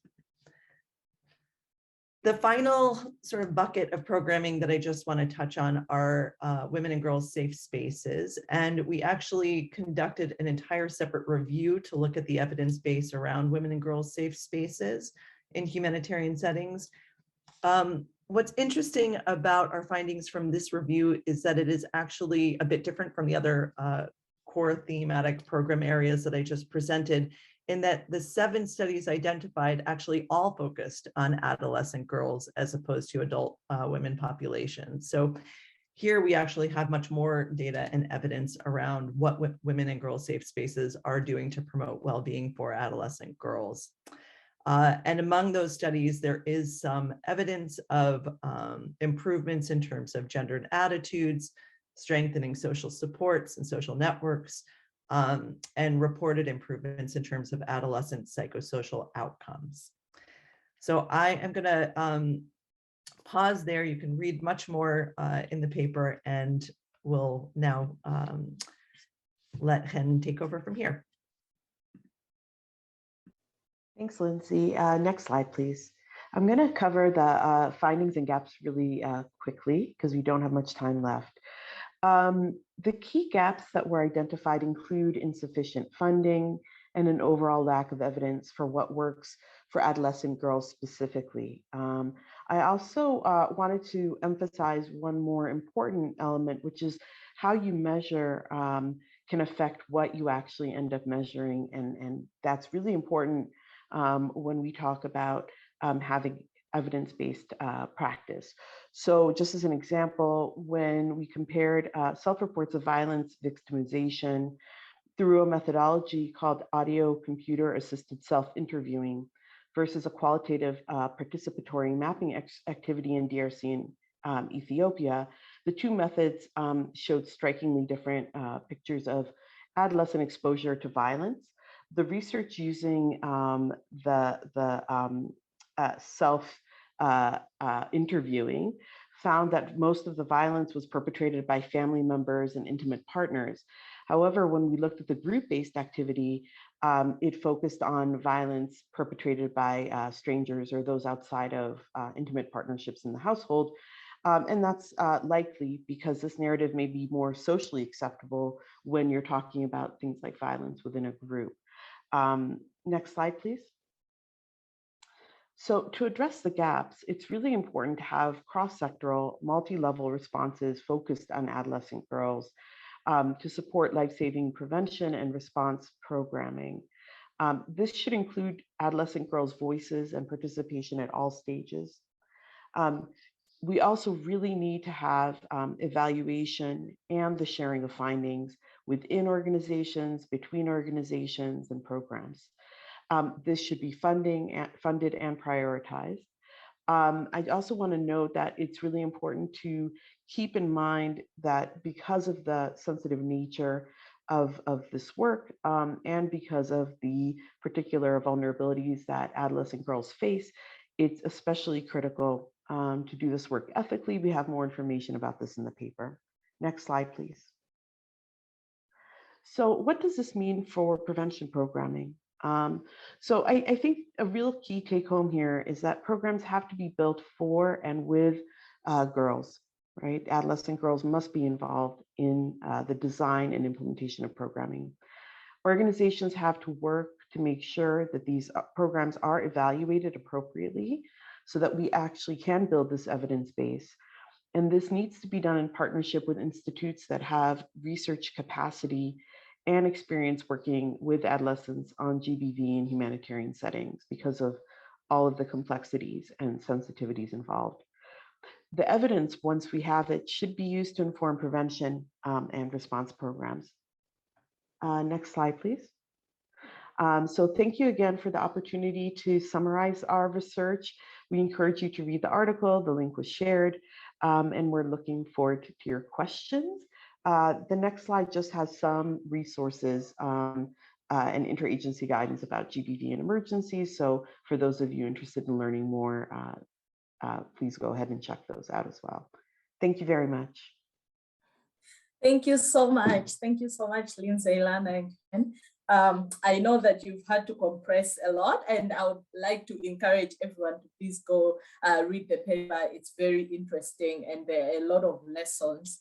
The final sort of bucket of programming that I just want to touch on are women and girls safe spaces. And we actually conducted an entire separate review to look at the evidence base around women and girls safe spaces in humanitarian settings. What's interesting about our findings from this review is that it is actually a bit different from the other core thematic program areas that I just presented, in that the 7 studies identified actually all focused on adolescent girls as opposed to adult women populations. So here we actually have much more data and evidence around what women and girls safe spaces are doing to promote well-being for adolescent girls. And among those studies, there is some evidence of improvements in terms of gendered attitudes, strengthening social supports and social networks, and reported improvements in terms of adolescent psychosocial outcomes. So I am going to pause there. You can read much more in the paper, and we'll now let Chen take over from here. Thanks, Lindsay. Next slide, please. I'm going to cover the findings and gaps really quickly because we don't have much time left. The key gaps that were identified include insufficient funding and an overall lack of evidence for what works for adolescent girls specifically. I also wanted to emphasize one more important element, which is how you measure can affect what you actually end up measuring. And that's really important when we talk about having evidence-based practice. So just as an example, when we compared self-reports of violence victimization through a methodology called audio computer assisted self-interviewing versus a qualitative participatory mapping activity in DRC and Ethiopia, the two methods showed strikingly different pictures of adolescent exposure to violence. The research using self-interviewing found that most of the violence was perpetrated by family members and intimate partners. However, when we looked at the group-based activity, it focused on violence perpetrated by strangers or those outside of intimate partnerships in the household. And that's likely because this narrative may be more socially acceptable when you're talking about things like violence within a group. Next slide, please. So to address the gaps, it's really important to have cross-sectoral, multi-level responses focused on adolescent girls to support life-saving prevention and response programming. This should include adolescent girls' voices and participation at all stages. We also really need to have evaluation and the sharing of findings within organizations, between organizations, and programs. This should be funded and prioritized. I also want to note that it's really important to keep in mind that because of the sensitive nature of this work and because of the particular vulnerabilities that adolescent girls face, it's especially critical to do this work ethically. We have more information about this in the paper. Next slide, please. So what does this mean for prevention programming? So I think a real key take home here is that programs have to be built for and with girls, right? Adolescent girls must be involved in the design and implementation of programming. Organizations have to work to make sure that these programs are evaluated appropriately so that we actually can build this evidence base. And this needs to be done in partnership with institutes that have research capacity and experience working with adolescents on GBV in humanitarian settings because of all of the complexities and sensitivities involved. The evidence, once we have it, should be used to inform prevention and response programs. Next slide, please. So thank you again for the opportunity to summarize our research. We encourage you to read the article, the link was shared, and we're looking forward to your questions. The next slide just has some resources and interagency guidance about GBV and emergencies. So for those of you interested in learning more, please go ahead and check those out as well. Thank you very much. Thank you so much. Thank you so much, Lindsay, Ilana, again. I know that you've had to compress a lot, and I would like to encourage everyone to please go read the paper. It's very interesting, and there are a lot of lessons.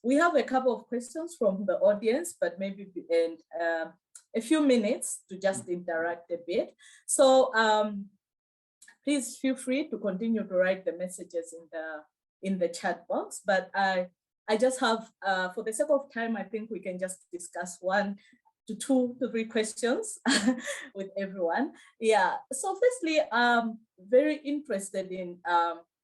We have a couple of questions from the audience, but maybe a few minutes to just interact a bit. So please feel free to continue to write the messages in the chat box. But I just have, for the sake of time, I think we can just discuss 1 to 2 to 3 questions with everyone. Yeah, so firstly, I'm very interested in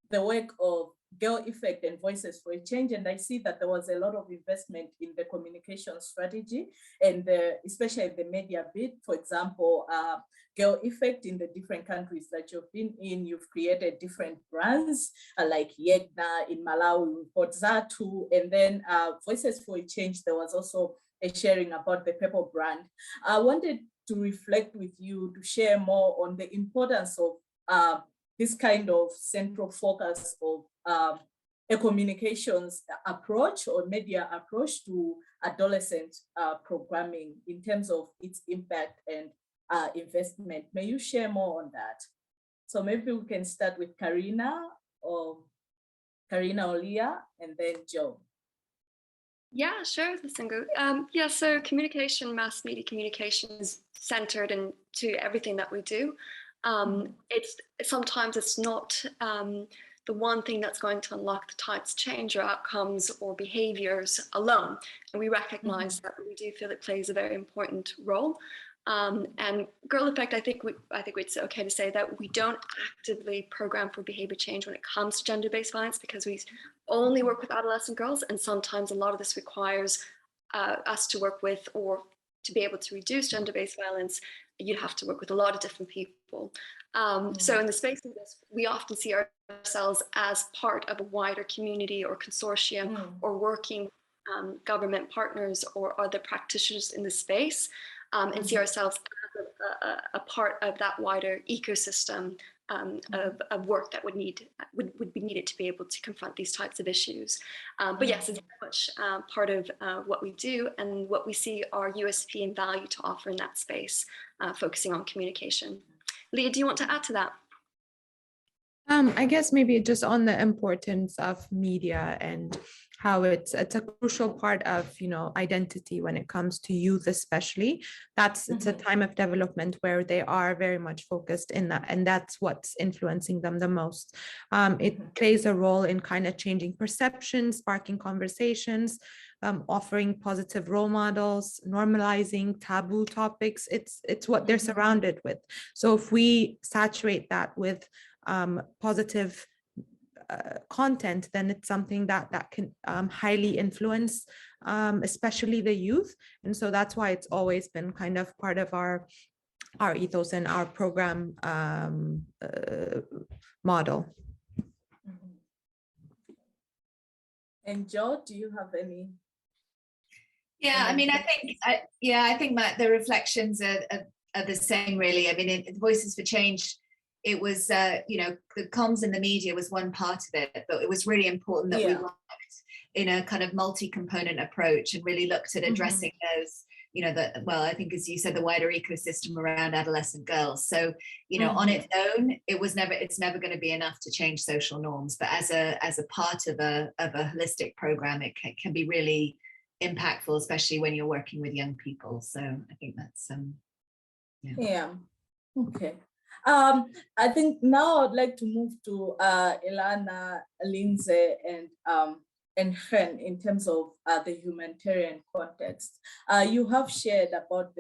the work of Girl Effect and Voices for a Change, and I see that there was a lot of investment in the communication strategy and especially the media bit. For example, Girl Effect in the different countries that you've been in, you've created different brands like Yenya in Malawi, Zatu, and then Voices for a Change, there was also a sharing about the Purple brand. I wanted to reflect with you to share more on the importance of this kind of central focus of a communications approach or media approach to adolescent programming in terms of its impact and investment. May you share more on that? So maybe we can start with Karina or Liya, and then Joe. Yeah, sure, Lisingu. Yeah, so communication, mass media communication is centered into everything that we do. Sometimes it's not the one thing that's going to unlock the tides change or outcomes or behaviors alone. And we recognize that we do feel it plays a very important role. And Girl Effect, I think it's okay to say that we don't actively program for behavior change when it comes to gender-based violence, because we only work with adolescent girls, and sometimes a lot of this requires us to work with, or to be able to reduce gender-based violence, you have to work with a lot of different people. So in the space of this, we often see ourselves as part of a wider community or consortium or working government partners or other practitioners in the space, and see ourselves as a part of that wider ecosystem of work that would be needed to be able to confront these types of issues. But yes, it's very much part of what we do and what we see our USP and value to offer in that space, focusing on communication. Liya, do you want to add to that? I guess maybe just on the importance of media and how it's a crucial part of, identity when it comes to youth, especially. It's a time of development where they are very much focused in that, and that's what's influencing them the most. It plays a role in kind of changing perceptions, sparking conversations, offering positive role models, normalizing taboo topics. It's what they're surrounded with. So if we saturate that with positive content, then it's something that can highly influence especially the youth. And so that's why it's always been kind of part of our ethos and our program model. And Joe, do you have any? Yeah, I mean, I think the reflections are the same, really. I mean, in Voices for Change, it was, the comms and the media was one part of it, but it was really important that we worked in a kind of multi-component approach and really looked at addressing those, I think, as you said, the wider ecosystem around adolescent girls. So, on its own, it's never going to be enough to change social norms, but as a part of a holistic program, it can be really impactful, especially when you're working with young people. So I think that's, Okay. I think now I'd like to move to Ilana, Lindsay, and Chen in terms of the humanitarian context. You have shared about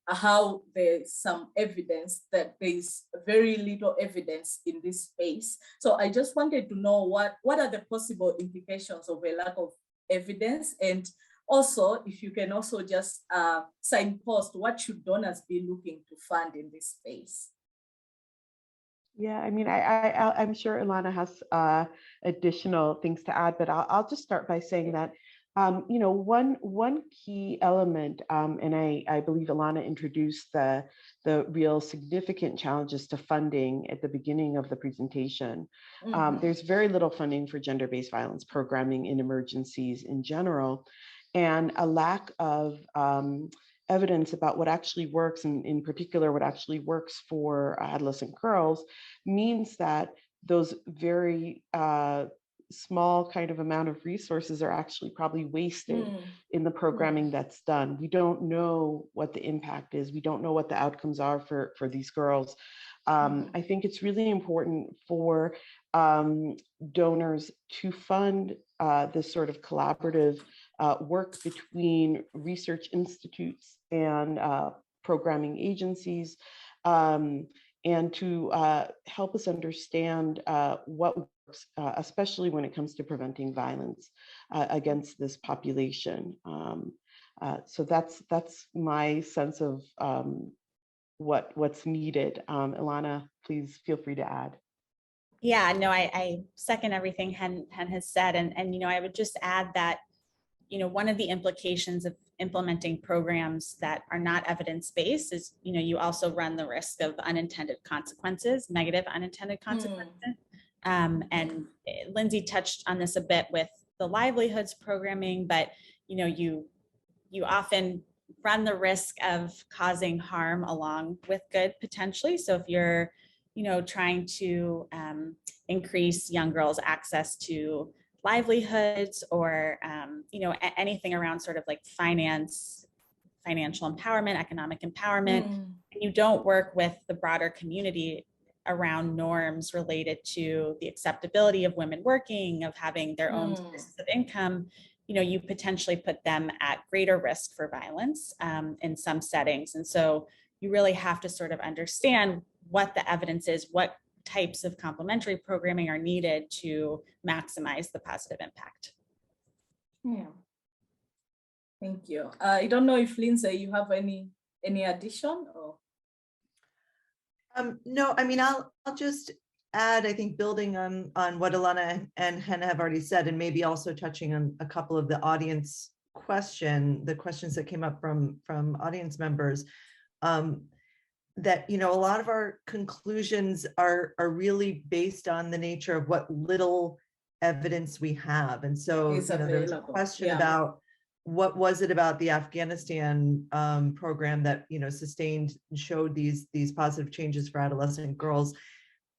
how there's some evidence that there's very little evidence in this space. So I just wanted to know what are the possible implications of a lack of evidence, and also if you can also just signpost what should donors be looking to fund in this space. Yeah, I mean, I'm sure Ilana has additional things to add, but I'll just start by saying that, one key element, and I believe Ilana introduced the real significant challenges to funding at the beginning of the presentation. There's very little funding for gender-based violence programming in emergencies in general, and a lack of evidence about what actually works, and in particular, what actually works for adolescent girls, means that those very small kind of amount of resources are actually probably wasted in the programming that's done. We don't know what the impact is. We don't know what the outcomes are for these girls. I think it's really important for donors to fund this sort of collaborative work between research institutes and programming agencies, and to help us understand what works, especially when it comes to preventing violence against this population. So that's my sense of what's needed. Ilana, please feel free to add. Yeah, no, I second everything Hen has said. And, you know, I would just add that, you know, one of the implications of implementing programs that are not evidence-based is, you know, you also run the risk of unintended consequences, negative unintended consequences. And Lindsay touched on this a bit with the livelihoods programming, but, you know, you often run the risk of causing harm along with good potentially. So if you're, you know, trying to increase young girls' access to livelihoods or, you know, anything around sort of like financial empowerment, economic empowerment, and you don't work with the broader community around norms related to the acceptability of women working, of having their own sources of income, you know, you potentially put them at greater risk for violence in some settings. And so you really have to sort of understand what the evidence is, what types of complementary programming are needed to maximize the positive impact. Yeah. Thank you. I don't know if Lindsay, you have any addition or? No, I mean, I'll just add, I think, building on what Ilana and Hen have already said, and maybe also touching on a couple of the audience the questions that came up from audience members, that, you know, a lot of our conclusions are really based on the nature of what little evidence we have. And so, you know, there's a question about what was it about the Afghanistan program that, you know, sustained and showed these positive changes for adolescent girls.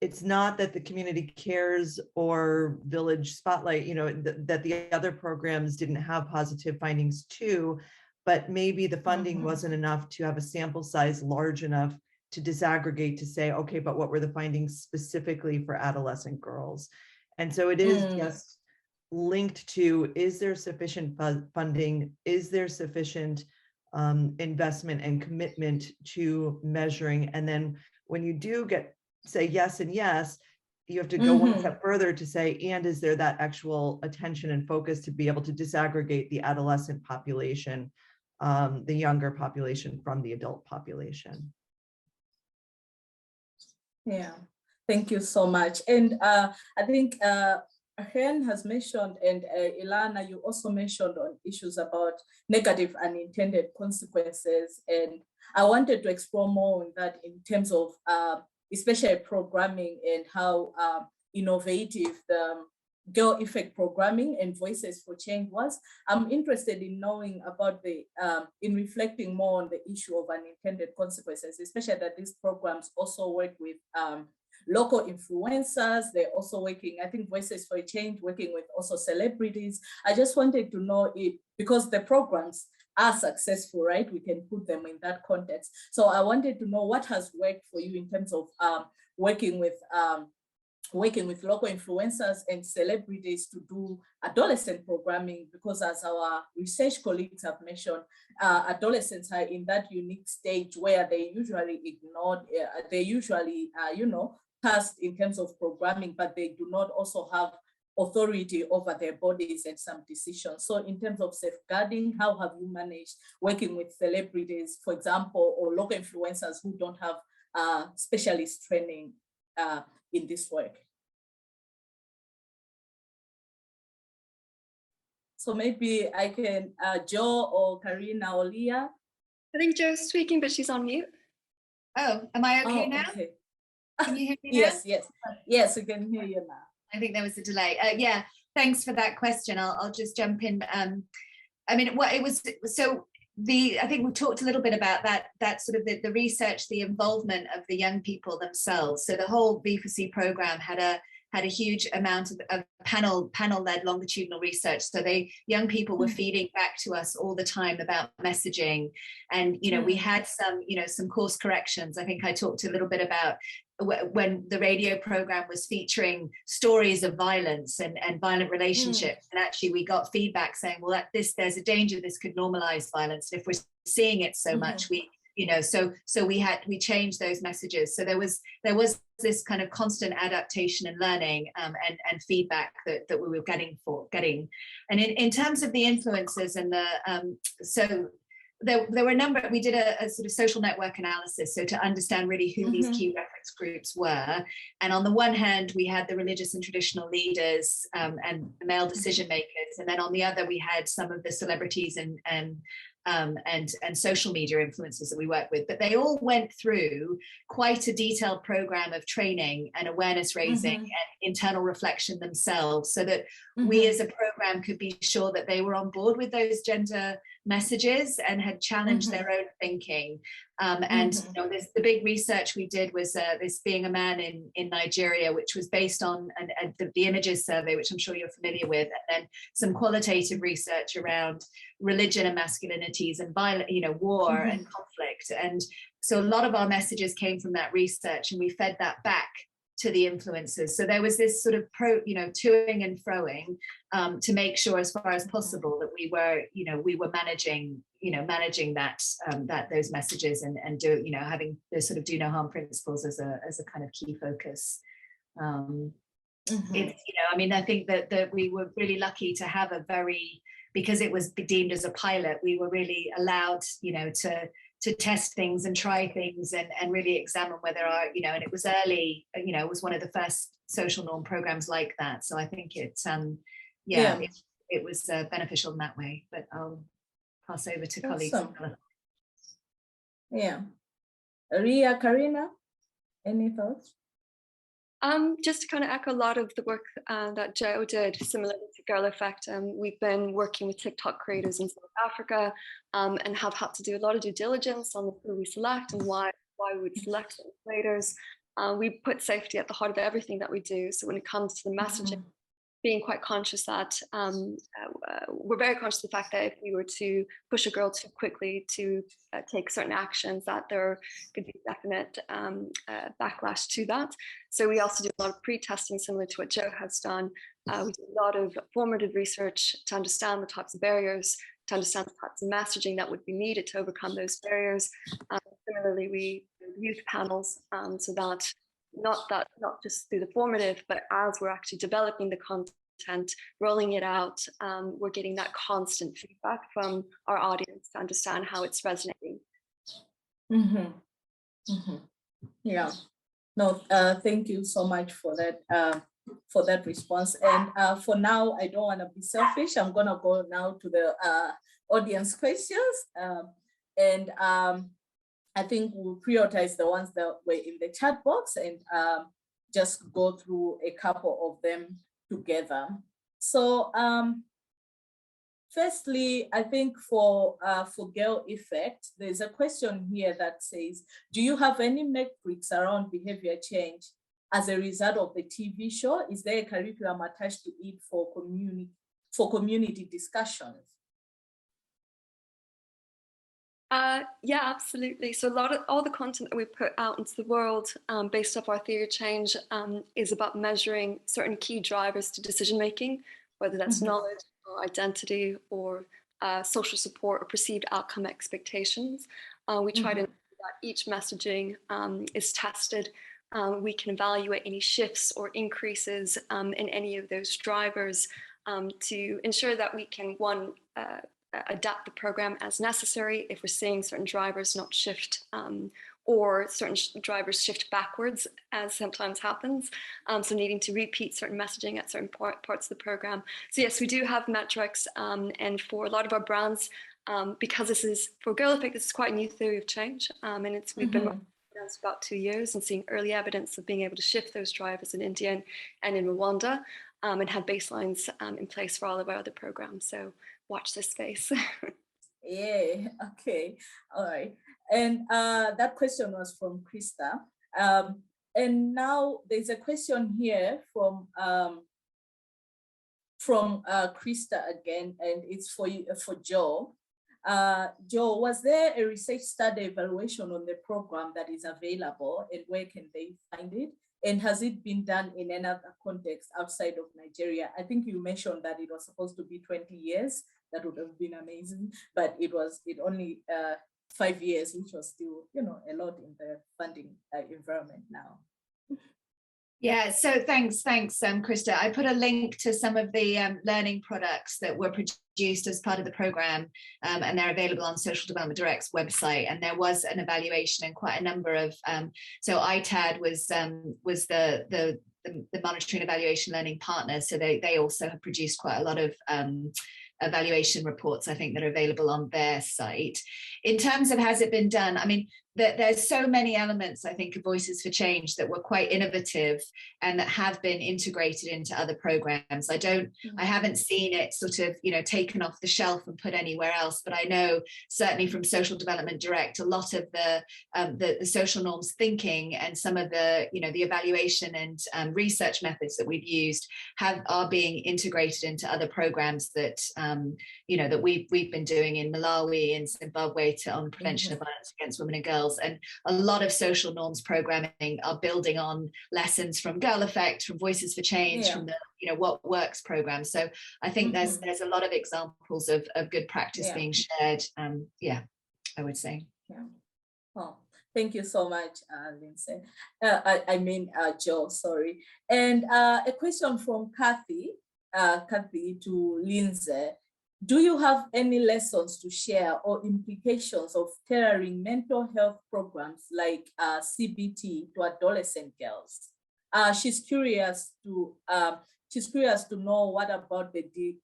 It's not that the community cares or village spotlight, you know, that the other programs didn't have positive findings too, but maybe the funding wasn't enough to have a sample size large enough to disaggregate to say, okay, but what were the findings specifically for adolescent girls? And so it is just linked to, is there sufficient funding? Is there sufficient investment and commitment to measuring? And then when you do say yes and yes, you have to go one step further to say, and is there that actual attention and focus to be able to disaggregate the adolescent population, the younger population from the adult population? Yeah, thank you so much. And I think Hen has mentioned, and Ilana, you also mentioned on issues about negative unintended consequences. And I wanted to explore more on that in terms of especially programming and how innovative the Girl Effect programming and Voices for Change was. I'm interested in knowing about in reflecting more on the issue of unintended consequences, especially that these programs also work with local influencers. They're also working, I think Voices for Change, working with also celebrities. I just wanted to know if, because the programs are successful, right? We can put them in that context. So I wanted to know what has worked for you in terms of working with local influencers and celebrities to do adolescent programming, because as our research colleagues have mentioned, adolescents are in that unique stage where they usually ignored, they usually, you know, passed in terms of programming, but they do not also have authority over their bodies and some decisions. So in terms of safeguarding, how have you managed working with celebrities, for example, or local influencers who don't have specialist training in this work? So maybe I can, Joe or Karina or Liya. I think Joe's speaking, but she's on mute. Oh, am I okay now? Okay. Can you hear me Yes, now? yes, we can hear you now. I think there was a delay. Yeah, thanks for that question. I'll just jump in. I mean, what it was, so I think we talked a little bit about that sort of the research, the involvement of the young people themselves. So the whole V4C program had a huge amount of panel-led longitudinal research. So young people were feeding back to us all the time about messaging. And, we had some course corrections. I think I talked a little bit about when the radio program was featuring stories of violence and violent relationships. And actually we got feedback saying, well, there's a danger this could normalize violence. And if we're seeing it so much, so we changed those messages. So there was this kind of constant adaptation and learning and feedback that we were getting. And in terms of the influences and so there were a number, we did a sort of social network analysis, so to understand really who these key reference groups were. And on the one hand, we had the religious and traditional leaders and the male decision makers. And then on the other, we had some of the celebrities and social media influencers that we work with, but they all went through quite a detailed program of training and awareness raising and internal reflection themselves, so that we as a program could be sure that they were on board with those gender messages and had challenged their own thinking. The big research we did was this Being a Man in Nigeria, which was based on the Images survey, which I'm sure you're familiar with, and then some qualitative research around religion and masculinities and violent, war and conflict. And so a lot of our messages came from that research, and we fed that back to the influencers. So there was this sort of toing and froing to make sure, as far as possible, that we were managing those messages and having those sort of do no harm principles as a kind of key focus. I think that we were really lucky to have because it was deemed as a pilot, we were really allowed, to test things and try things and really examine whether and it was early, it was one of the first social norm programs like that. So I think it was beneficial in that way, but I'll pass over to colleagues. Yeah. Liya, Karina, any thoughts? Just to kind of echo a lot of the work that Joe did, similarly to Girl Effect. We've been working with TikTok creators in South Africa and have had to do a lot of due diligence on who we select and why we would select certain creators. We put safety at the heart of everything that we do. So when it comes to the messaging, being quite conscious that we're very conscious of the fact that if we were to push a girl too quickly to take certain actions, that there could be definite backlash to that. So we also do a lot of pre-testing, similar to what Joe has done. We do a lot of formative research to understand the types of barriers, to understand the types of messaging that would be needed to overcome those barriers. Similarly, we use panels so that not just through the formative, but as we're actually developing the content, rolling it out, we're getting that constant feedback from our audience to understand how it's resonating. Yeah. No, thank you so much for that response. And for now, I don't want to be selfish. I'm going to go now to the audience questions. I think we'll prioritize the ones that were in the chat box and just go through a couple of them together. So firstly, I think for Girl Effect, there's a question here that says, do you have any metrics around behavior change as a result of the TV show? Is there a curriculum attached to it for community discussions? Yeah, absolutely. So all the content that we put out into the world based off our theory of change is about measuring certain key drivers to decision making, whether that's knowledge or identity or social support or perceived outcome expectations. We try to ensure that each messaging is tested. We can evaluate any shifts or increases in any of those drivers to ensure that we can, one, adapt the program as necessary if we're seeing certain drivers not shift or certain drivers shift backwards, as sometimes happens. So needing to repeat certain messaging at certain parts of the program. So yes, we do have metrics, and for a lot of our brands, because this is, for Girl Effect, this is quite a new theory of change, and we've been working on it for about 2 years and seeing early evidence of being able to shift those drivers in India and in Rwanda, and have baselines in place for all of our other programs. So watch this space. Yeah, okay, all right. And that question was from Krista. And now there's a question here from Krista again, and it's for you, for Joe. Joe, was there a research study evaluation on the program that is available, and where can they find it? And has it been done in another context outside of Nigeria? I think you mentioned that it was supposed to be 20 years. That would have been amazing, but it only 5 years, which was still, you know, a lot in the funding environment now. Yeah, so thanks, Krista. I put a link to some of the learning products that were produced as part of the program, and they're available on Social Development Direct's website. And there was an evaluation and quite a number of, so ITAD was the monitoring evaluation learning partner. So they also have produced quite a lot of evaluation reports, I think, that are available on their site. In terms of has it been done, I mean, there's so many elements, I think, of Voices for Change that were quite innovative and that have been integrated into other programs. I haven't seen it sort of, you know, taken off the shelf and put anywhere else, but I know certainly from Social Development Direct, a lot of the social norms thinking and some of the, you know, the evaluation and research methods that we've used are being integrated into other programs that, you know, that we've been doing in Malawi and Zimbabwe on prevention of violence against women and girls. And a lot of social norms programming are building on lessons from Girl Effect, from Voices for Change, from the, you know, What Works program. So I think there's a lot of examples of good practice being shared. Yeah, I would say. Yeah. Oh, thank you so much, Lindsay. Joe, sorry. And a question from Kathy to Lindsay. Do you have any lessons to share or implications of tailoring mental health programs like CBT to adolescent girls? She's curious to know what about the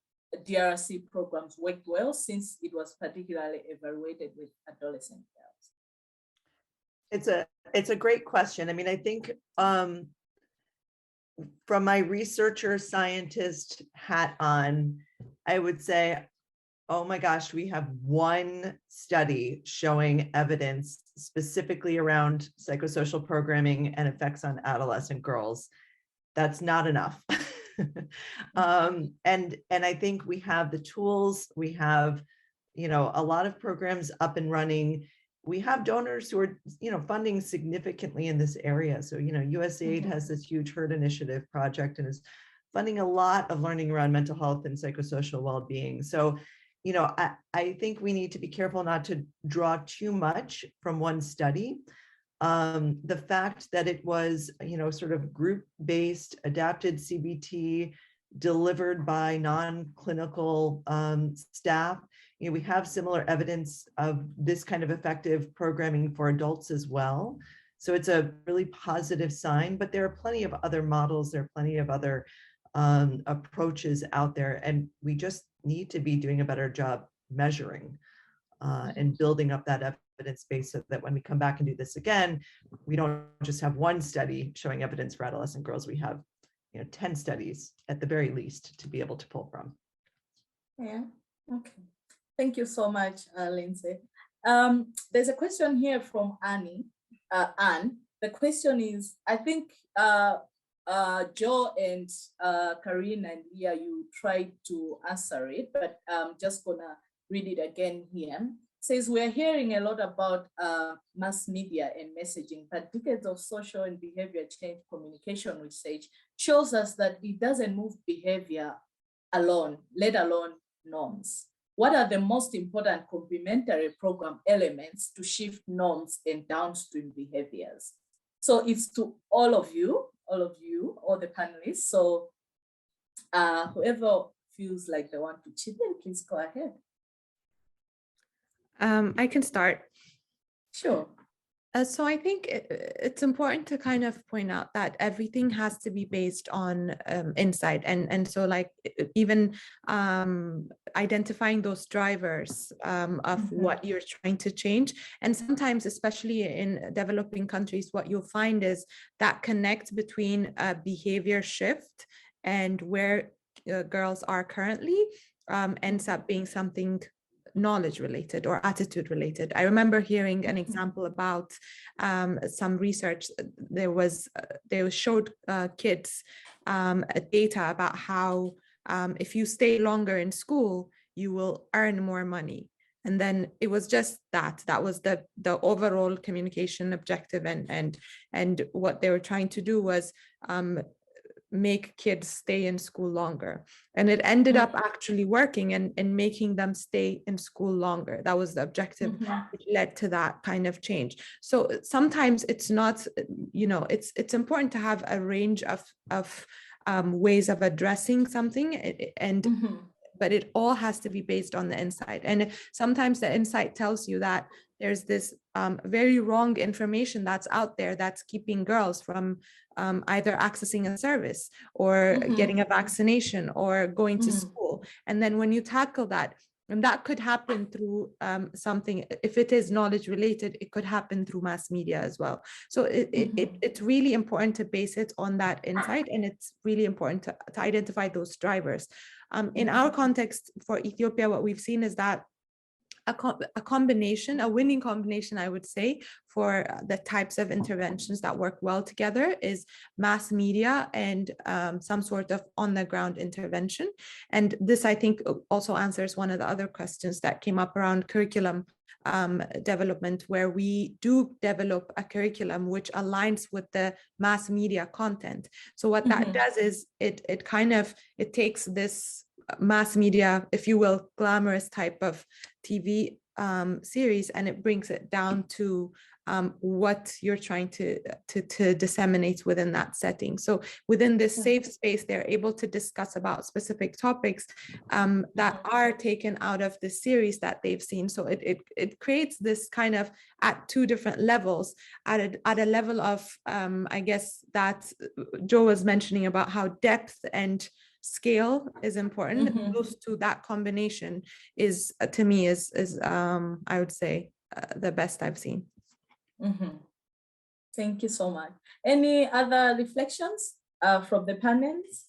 DRC programs worked well, since it was particularly evaluated with adolescent girls. It's a great question. I mean, I think from my researcher scientist hat on, I would say, oh my gosh, we have one study showing evidence specifically around psychosocial programming and effects on adolescent girls. That's not enough. And I think we have the tools, we have, you know, a lot of programs up and running. We have donors who are, you know, funding significantly in this area. So, you know, USAID has this huge Herd Initiative project and is funding a lot of learning around mental health and psychosocial well-being. So, you know, I think we need to be careful not to draw too much from one study. The fact that it was, you know, sort of group-based adapted CBT delivered by non-clinical staff, you know, we have similar evidence of this kind of effective programming for adults as well. So it's a really positive sign, but there are plenty of other models, there are plenty of other approaches out there, and we just need to be doing a better job measuring and building up that evidence base so that when we come back and do this again, we don't just have one study showing evidence for adolescent girls, we have, you know, 10 studies at the very least to be able to pull from. Yeah, okay. Thank you so much, Lindsay. There's a question here from Anne. The question is, I think Joe and Karina and Liya, you tried to answer it, but I'm just gonna read it again here. It says, we're hearing a lot about mass media and messaging, but decades of social and behavior change communication research shows us that it doesn't move behavior alone, let alone norms. What are the most important complementary program elements to shift norms and downstream behaviors? So it's to all of you, all the panelists. So whoever feels like they want to chip in, please go ahead. I can start. Sure. So I think it's important to kind of point out that everything has to be based on insight. And so like even identifying those drivers of what you're trying to change. And sometimes, especially in developing countries, what you'll find is that connect between a behavior shift and where girls are currently ends up being something knowledge related or attitude related. I remember hearing an example about some research. They showed kids data about how if you stay longer in school, you will earn more money. And then it was just that was the overall communication objective, and what they were trying to do was make kids stay in school longer. And it ended up actually working and making them stay in school longer. That was the objective, which led to that kind of change. So sometimes it's not, it's important to have a range of ways of addressing something, and but it all has to be based on the insight. And sometimes the insight tells you that there's this very wrong information that's out there that's keeping girls from either accessing a service or getting a vaccination or going to school. And then when you tackle that, and that could happen through something, if it is knowledge related, it could happen through mass media as well. So it's really important to base it on that insight, and it's really important to identify those drivers. In our context for Ethiopia, what we've seen is that a winning combination, I would say, for the types of interventions that work well together is mass media and some sort of on-the-ground intervention. And this, I think, also answers one of the other questions that came up around curriculum development, where we do develop a curriculum which aligns with the mass media content. So what that does is it takes this mass media, if you will, glamorous type of TV series, and it brings it down to what you're trying to disseminate within that setting. So within this safe space, they're able to discuss about specific topics that are taken out of the series that they've seen. So it creates this kind of, at two different levels, at a level of I guess that Joe was mentioning about how depth and scale is important. Those two, that combination is, to me, is I would say the best I've seen. Thank you so much. Any other reflections from the panelists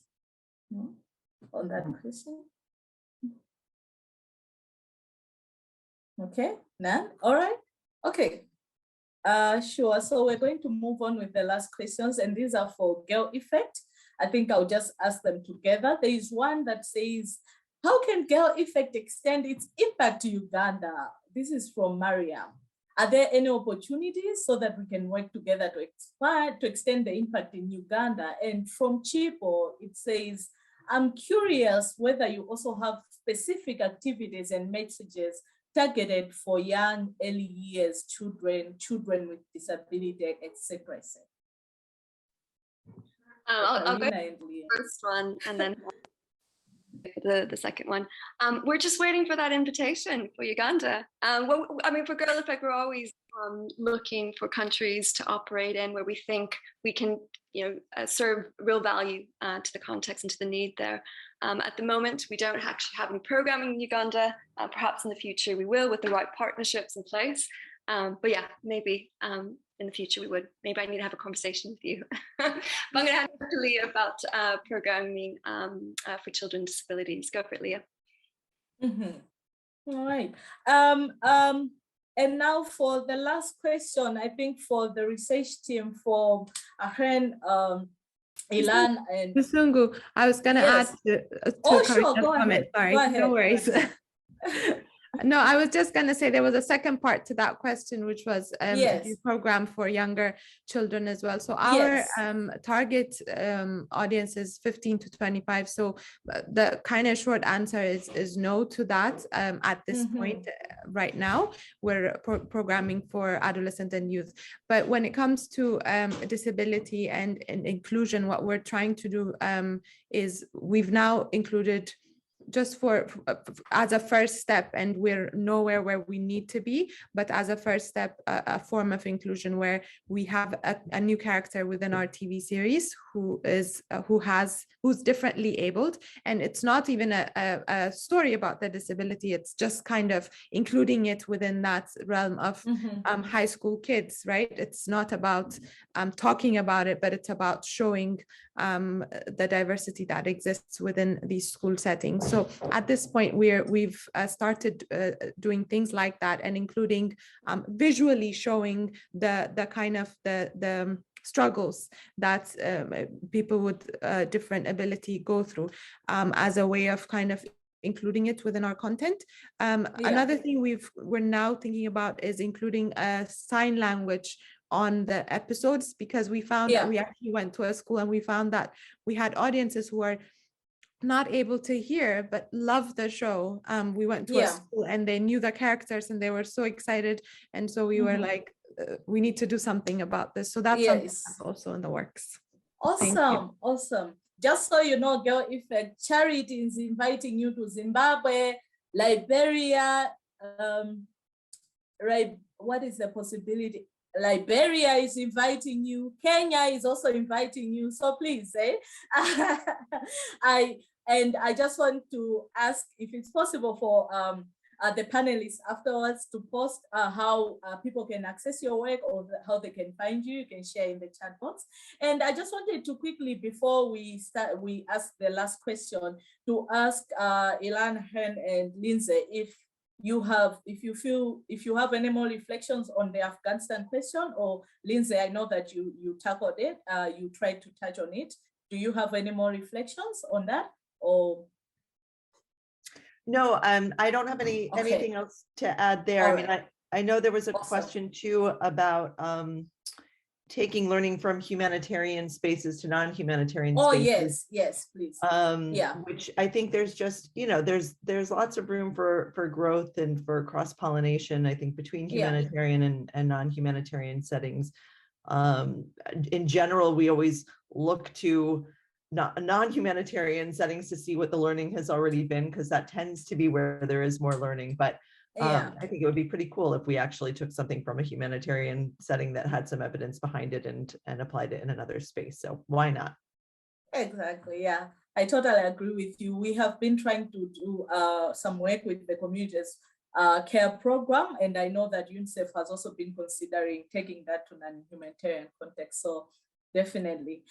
on that question? Okay, none? All right. Okay. Sure. So we're going to move on with the last questions, and these are for Girl Effect. I think I'll just ask them together. There is one that says, how can Girl Effect extend its impact to Uganda? This is from Mariam. Are there any opportunities so that we can work together to extend the impact in Uganda? And from Chipo, it says, I'm curious whether you also have specific activities and messages targeted for young, early years children with disability, etc. I'll go to the first one and then the second one. We're just waiting for that invitation for Uganda. Well, I mean, for Girl Effect, we're always looking for countries to operate in where we think we can, serve real value to the context and to the need there. At the moment, we don't actually have any programming in Uganda. Perhaps in the future we will, with the right partnerships in place. But yeah, maybe in the future we would. Maybe I need to have a conversation with you. But I'm going to hand it to Liya about programming for children with disabilities. Go for it, Liya. All right. And now for the last question, I think for the research team, for Ahen, Ilana, and Musungu, I was going to add to sure, go comment. Ahead. Sorry, go ahead. No worries. No, I was just going to say there was a second part to that question, which was the program for younger children as well. So our target audience is 15 to 25. So the kind of short answer is no to that at this point right now. We're programming for adolescent and youth. But when it comes to disability and inclusion, what we're trying to do is we've now included, just as a first step, and we're nowhere where we need to be, but as a first step, a form of inclusion where we have a new character within our TV series who's differently abled, and it's not even a story about the disability. It's just kind of including it within that realm of high school kids, right? It's not about talking about it, but it's about showing the diversity that exists within these school settings. So at this point, we've started doing things like that, and including visually showing the kind of the struggles that people with different ability go through, as a way of kind of including it within our content. Another thing we're now thinking about is including a sign language on the episodes, because we found that we actually went to a school and we found that we had audiences who are not able to hear but love the show. We went to a school and they knew the characters and they were so excited, and so we were like, we need to do something about this. So that's something that's also in the works. Awesome. Just so you know, Girl Effect Charity is inviting you to Zimbabwe, Liberia, right? What is the possibility? Liberia is inviting you. Kenya is also inviting you. So please, I just want to ask if it's possible for the panelists afterwards to post how people can access your work, or how they can find you. You can share in the chat box. And I just wanted to quickly, before we ask the last question, to ask Ilana, Chen, and Lindsay if you have any more reflections on the Afghanistan question, or Lindsay, I know that you tackled it, you tried to touch on it. Do you have any more reflections on that, or? No, I don't have anything else to add there. I mean, I know there was a question too about taking learning from humanitarian spaces to non-humanitarian spaces. Yes, please. Which I think there's just, there's lots of room for growth and for cross-pollination, I think, between humanitarian and non-humanitarian settings. In general, we always look to non-humanitarian settings to see what the learning has already been, because that tends to be where there is more learning. But I think it would be pretty cool if we actually took something from a humanitarian setting that had some evidence behind it and applied it in another space. So why not? Exactly, yeah. I totally agree with you. We have been trying to do some work with the community's care program, and I know that UNICEF has also been considering taking that to non-humanitarian context. So definitely.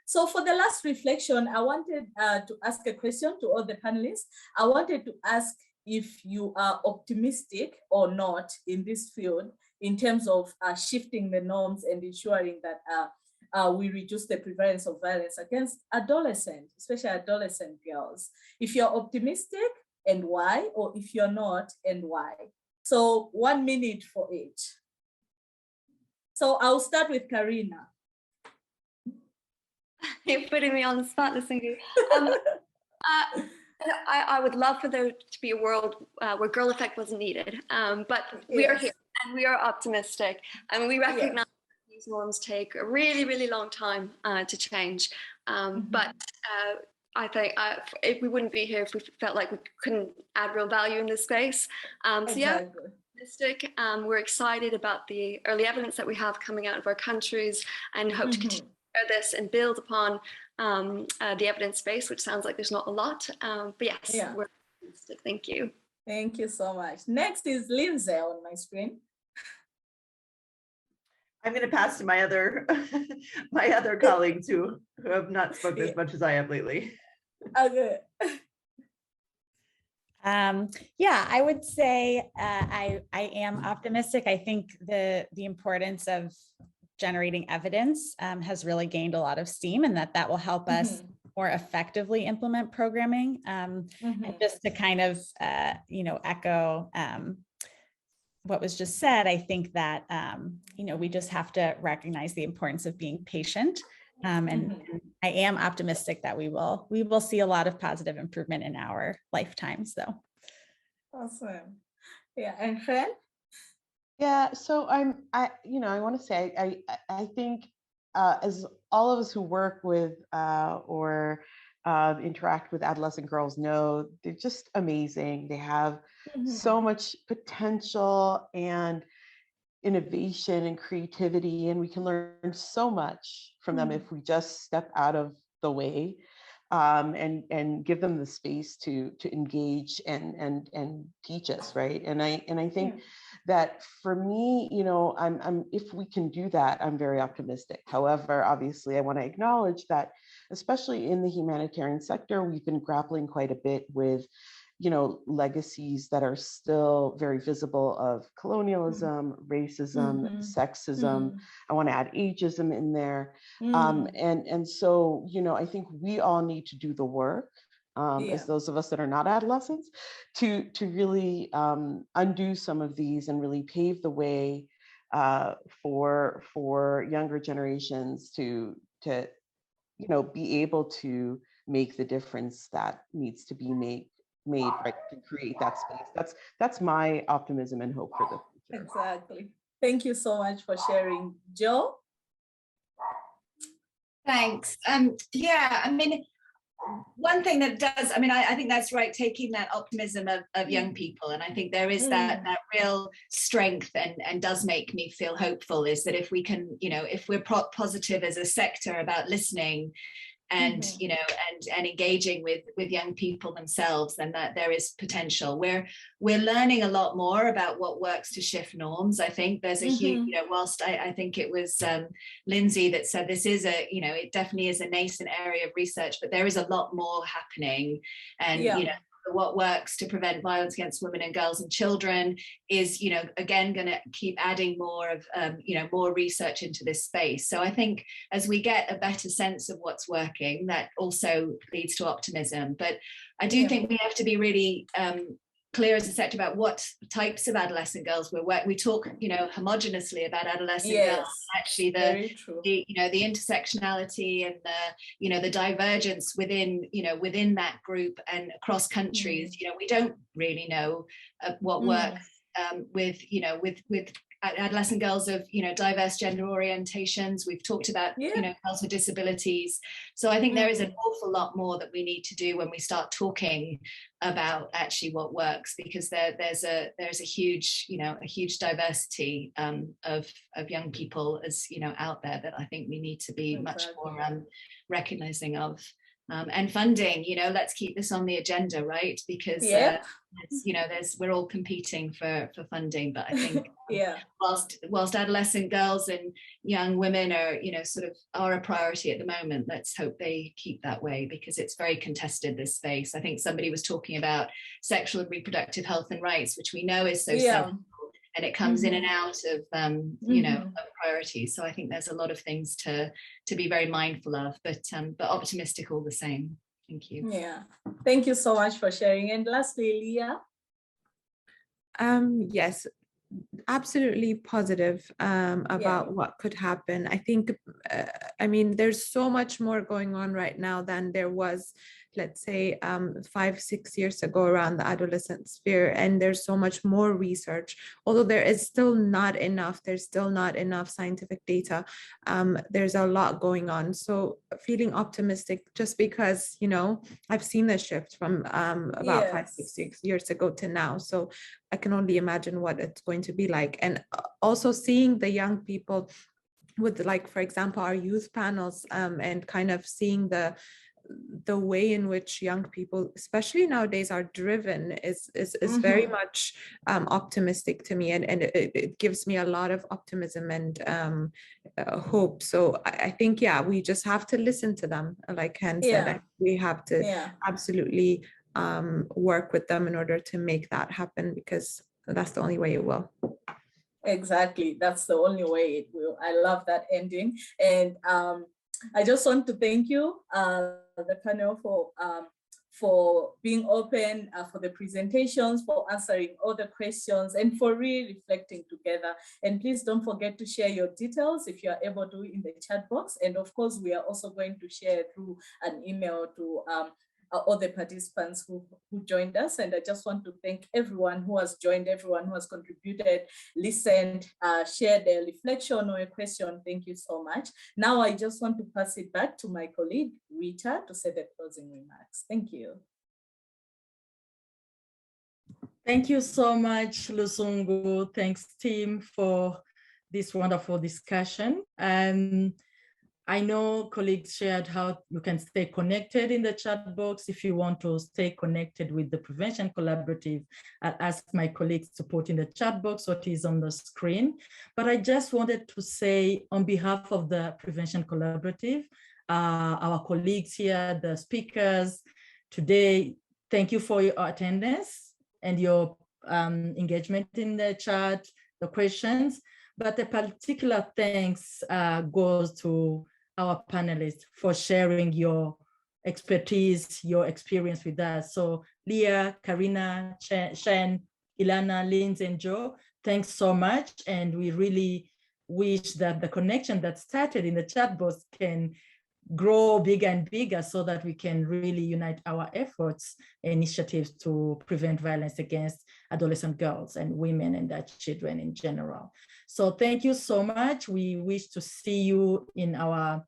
So for the last reflection, I wanted to ask a question to all the panelists. I wanted to ask if you are optimistic or not in this field in terms of shifting the norms and ensuring that we reduce the prevalence of violence against adolescents, especially adolescent girls. If you're optimistic, and why? Or if you're not, and why? So 1 minute for each. So I'll start with Karina. You're putting me on the spot, listening. I would love for there to be a world where Girl Effect wasn't needed, but we are here and we are optimistic, and we recognize that these norms take a really, really long time to change. But I think we wouldn't be here if we felt like we couldn't add real value in this space. So yeah, optimistic. We're excited about the early evidence that we have coming out of our countries, and hope to continue this and build upon the evidence base, which sounds like there's not a lot, but yes, we're optimistic. Thank you. Thank you so much. Next is Lindsay on my screen. I'm going to pass to my other colleagues who have not spoken as much as I have lately. Okay. Yeah, I would say I am optimistic. I think the importance of generating evidence has really gained a lot of steam, and that will help us more effectively implement programming. And just to kind of, echo what was just said, I think that, we just have to recognize the importance of being patient. And I am optimistic that we will see a lot of positive improvement in our lifetimes, though. Awesome. Yeah, and Chen? Yeah, so I want to say, I think as all of us who work with or interact with adolescent girls know, they're just amazing. They have so much potential and innovation and creativity, and we can learn so much from them if we just step out of the way and give them the space to engage and teach us, right? And I think that for me, you know, if we can do that, I'm very optimistic. However, obviously, I want to acknowledge that, especially in the humanitarian sector, we've been grappling quite a bit with, you know, legacies that are still very visible of colonialism, racism, sexism. I want to add ageism in there. And so, you know, I think we all need to do the work, as those of us that are not adolescents, to really undo some of these and really pave the way for younger generations to you know, be able to make the difference that needs to be made, right, to create that space. That's my optimism and hope for the future. Exactly. Thank you so much for sharing. Jo? Thanks. Yeah, I mean, one thing that does, I mean, I think that's right, taking that optimism of young people. And I think there is that real strength and does make me feel hopeful, is that if we can, you know, if we're positive as a sector about listening and you know, and engaging with young people themselves, then that there is potential. We're learning a lot more about what works to shift norms. I think there's a huge, you know, whilst I think it was Lindsay that said this is a, you know, it definitely is a nascent area of research, but there is a lot more happening. And you know, what works to prevent violence against women and girls and children is, you know, again, going to keep adding more of, you know, more research into this space. So I think as we get a better sense of what's working, that also leads to optimism. But I do think we have to be really clear as a sector about what types of adolescent girls we talk, you know, homogeneously about adolescent girls. Actually, the you know, the intersectionality and the, you know, the divergence within, you know, within that group and across countries, you know, we don't really know what works with, you know, with adolescent girls of, you know, diverse gender orientations. We've talked about, you know, girls with disabilities. So I think there is an awful lot more that we need to do when we start talking about actually what works, because there's a huge, you know, a huge diversity of young people, as you know, out there, that I think we need to be much more recognizing of. And funding, you know, let's keep this on the agenda, right? Because you know, we're all competing for funding, but I think whilst adolescent girls and young women are, you know, sort of are a priority at the moment, let's hope they keep that way, because it's very contested, this space. I think somebody was talking about sexual and reproductive health and rights, which we know is so central, and it comes in and out of you know, of priorities. So I think there's a lot of things to be very mindful of, but optimistic all the same. Thank you. Yeah, thank you so much for sharing. And lastly, Liya. Yes, absolutely positive about what could happen. I think, I mean, there's so much more going on right now than there was, let's say, 5-6 years ago around the adolescent sphere. And there's so much more research, although there is still not enough. There's still not enough scientific data. There's a lot going on. So feeling optimistic, just because, you know, I've seen the shift from about 5-6 years ago to now. So I can only imagine what it's going to be like. And also seeing the young people with, like, for example, our youth panels, and kind of seeing the way in which young people, especially nowadays, are driven is very much optimistic to me, and it gives me a lot of optimism and hope. So I think, we just have to listen to them, like Chen said. We have to absolutely work with them in order to make that happen, because that's the only way it will. Exactly, that's the only way it will. I love that ending. And I just want to thank you, the panel, for being open, for the presentations, for answering all the questions, and for really reflecting together. And please don't forget to share your details if you are able to in the chat box. And of course, we are also going to share through an email to all the participants who joined us. And I just want to thank everyone who has joined, everyone who has contributed, listened, shared a reflection or a question. Thank you so much. Now I just want to pass it back to my colleague, Rita, to say the closing remarks. Thank you. Thank you so much, Lusungu. Thanks, team, for this wonderful discussion. I know colleagues shared how you can stay connected in the chat box. If you want to stay connected with the Prevention Collaborative, I'll ask my colleagues to put in the chat box what is on the screen. But I just wanted to say on behalf of the Prevention Collaborative, our colleagues here, the speakers today, thank you for your attendance and your engagement in the chat, the questions. But a particular thanks goes to our panelists for sharing your expertise, your experience with us. So Liya, Karina, Chen, Ilana, Lindsay, and Joe, thanks so much. And we really wish that the connection that started in the chat box can grow bigger and bigger so that we can really unite our efforts, initiatives to prevent violence against adolescent girls and women and their children in general. So thank you so much. We wish to see you in our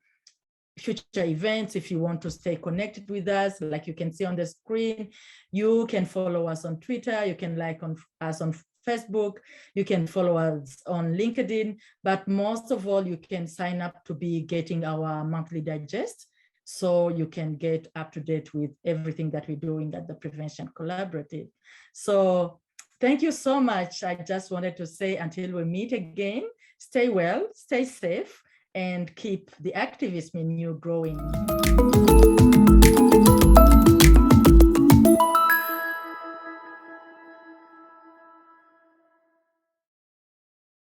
future events. If you want to stay connected with us, like you can see on the screen, you can follow us on Twitter, you can like us on Facebook, you can follow us on LinkedIn, but most of all, you can sign up to be getting our monthly digest so you can get up to date with everything that we're doing at the Prevention Collaborative. So thank you so much. I just wanted to say until we meet again, stay well, stay safe, and keep the activism in you growing.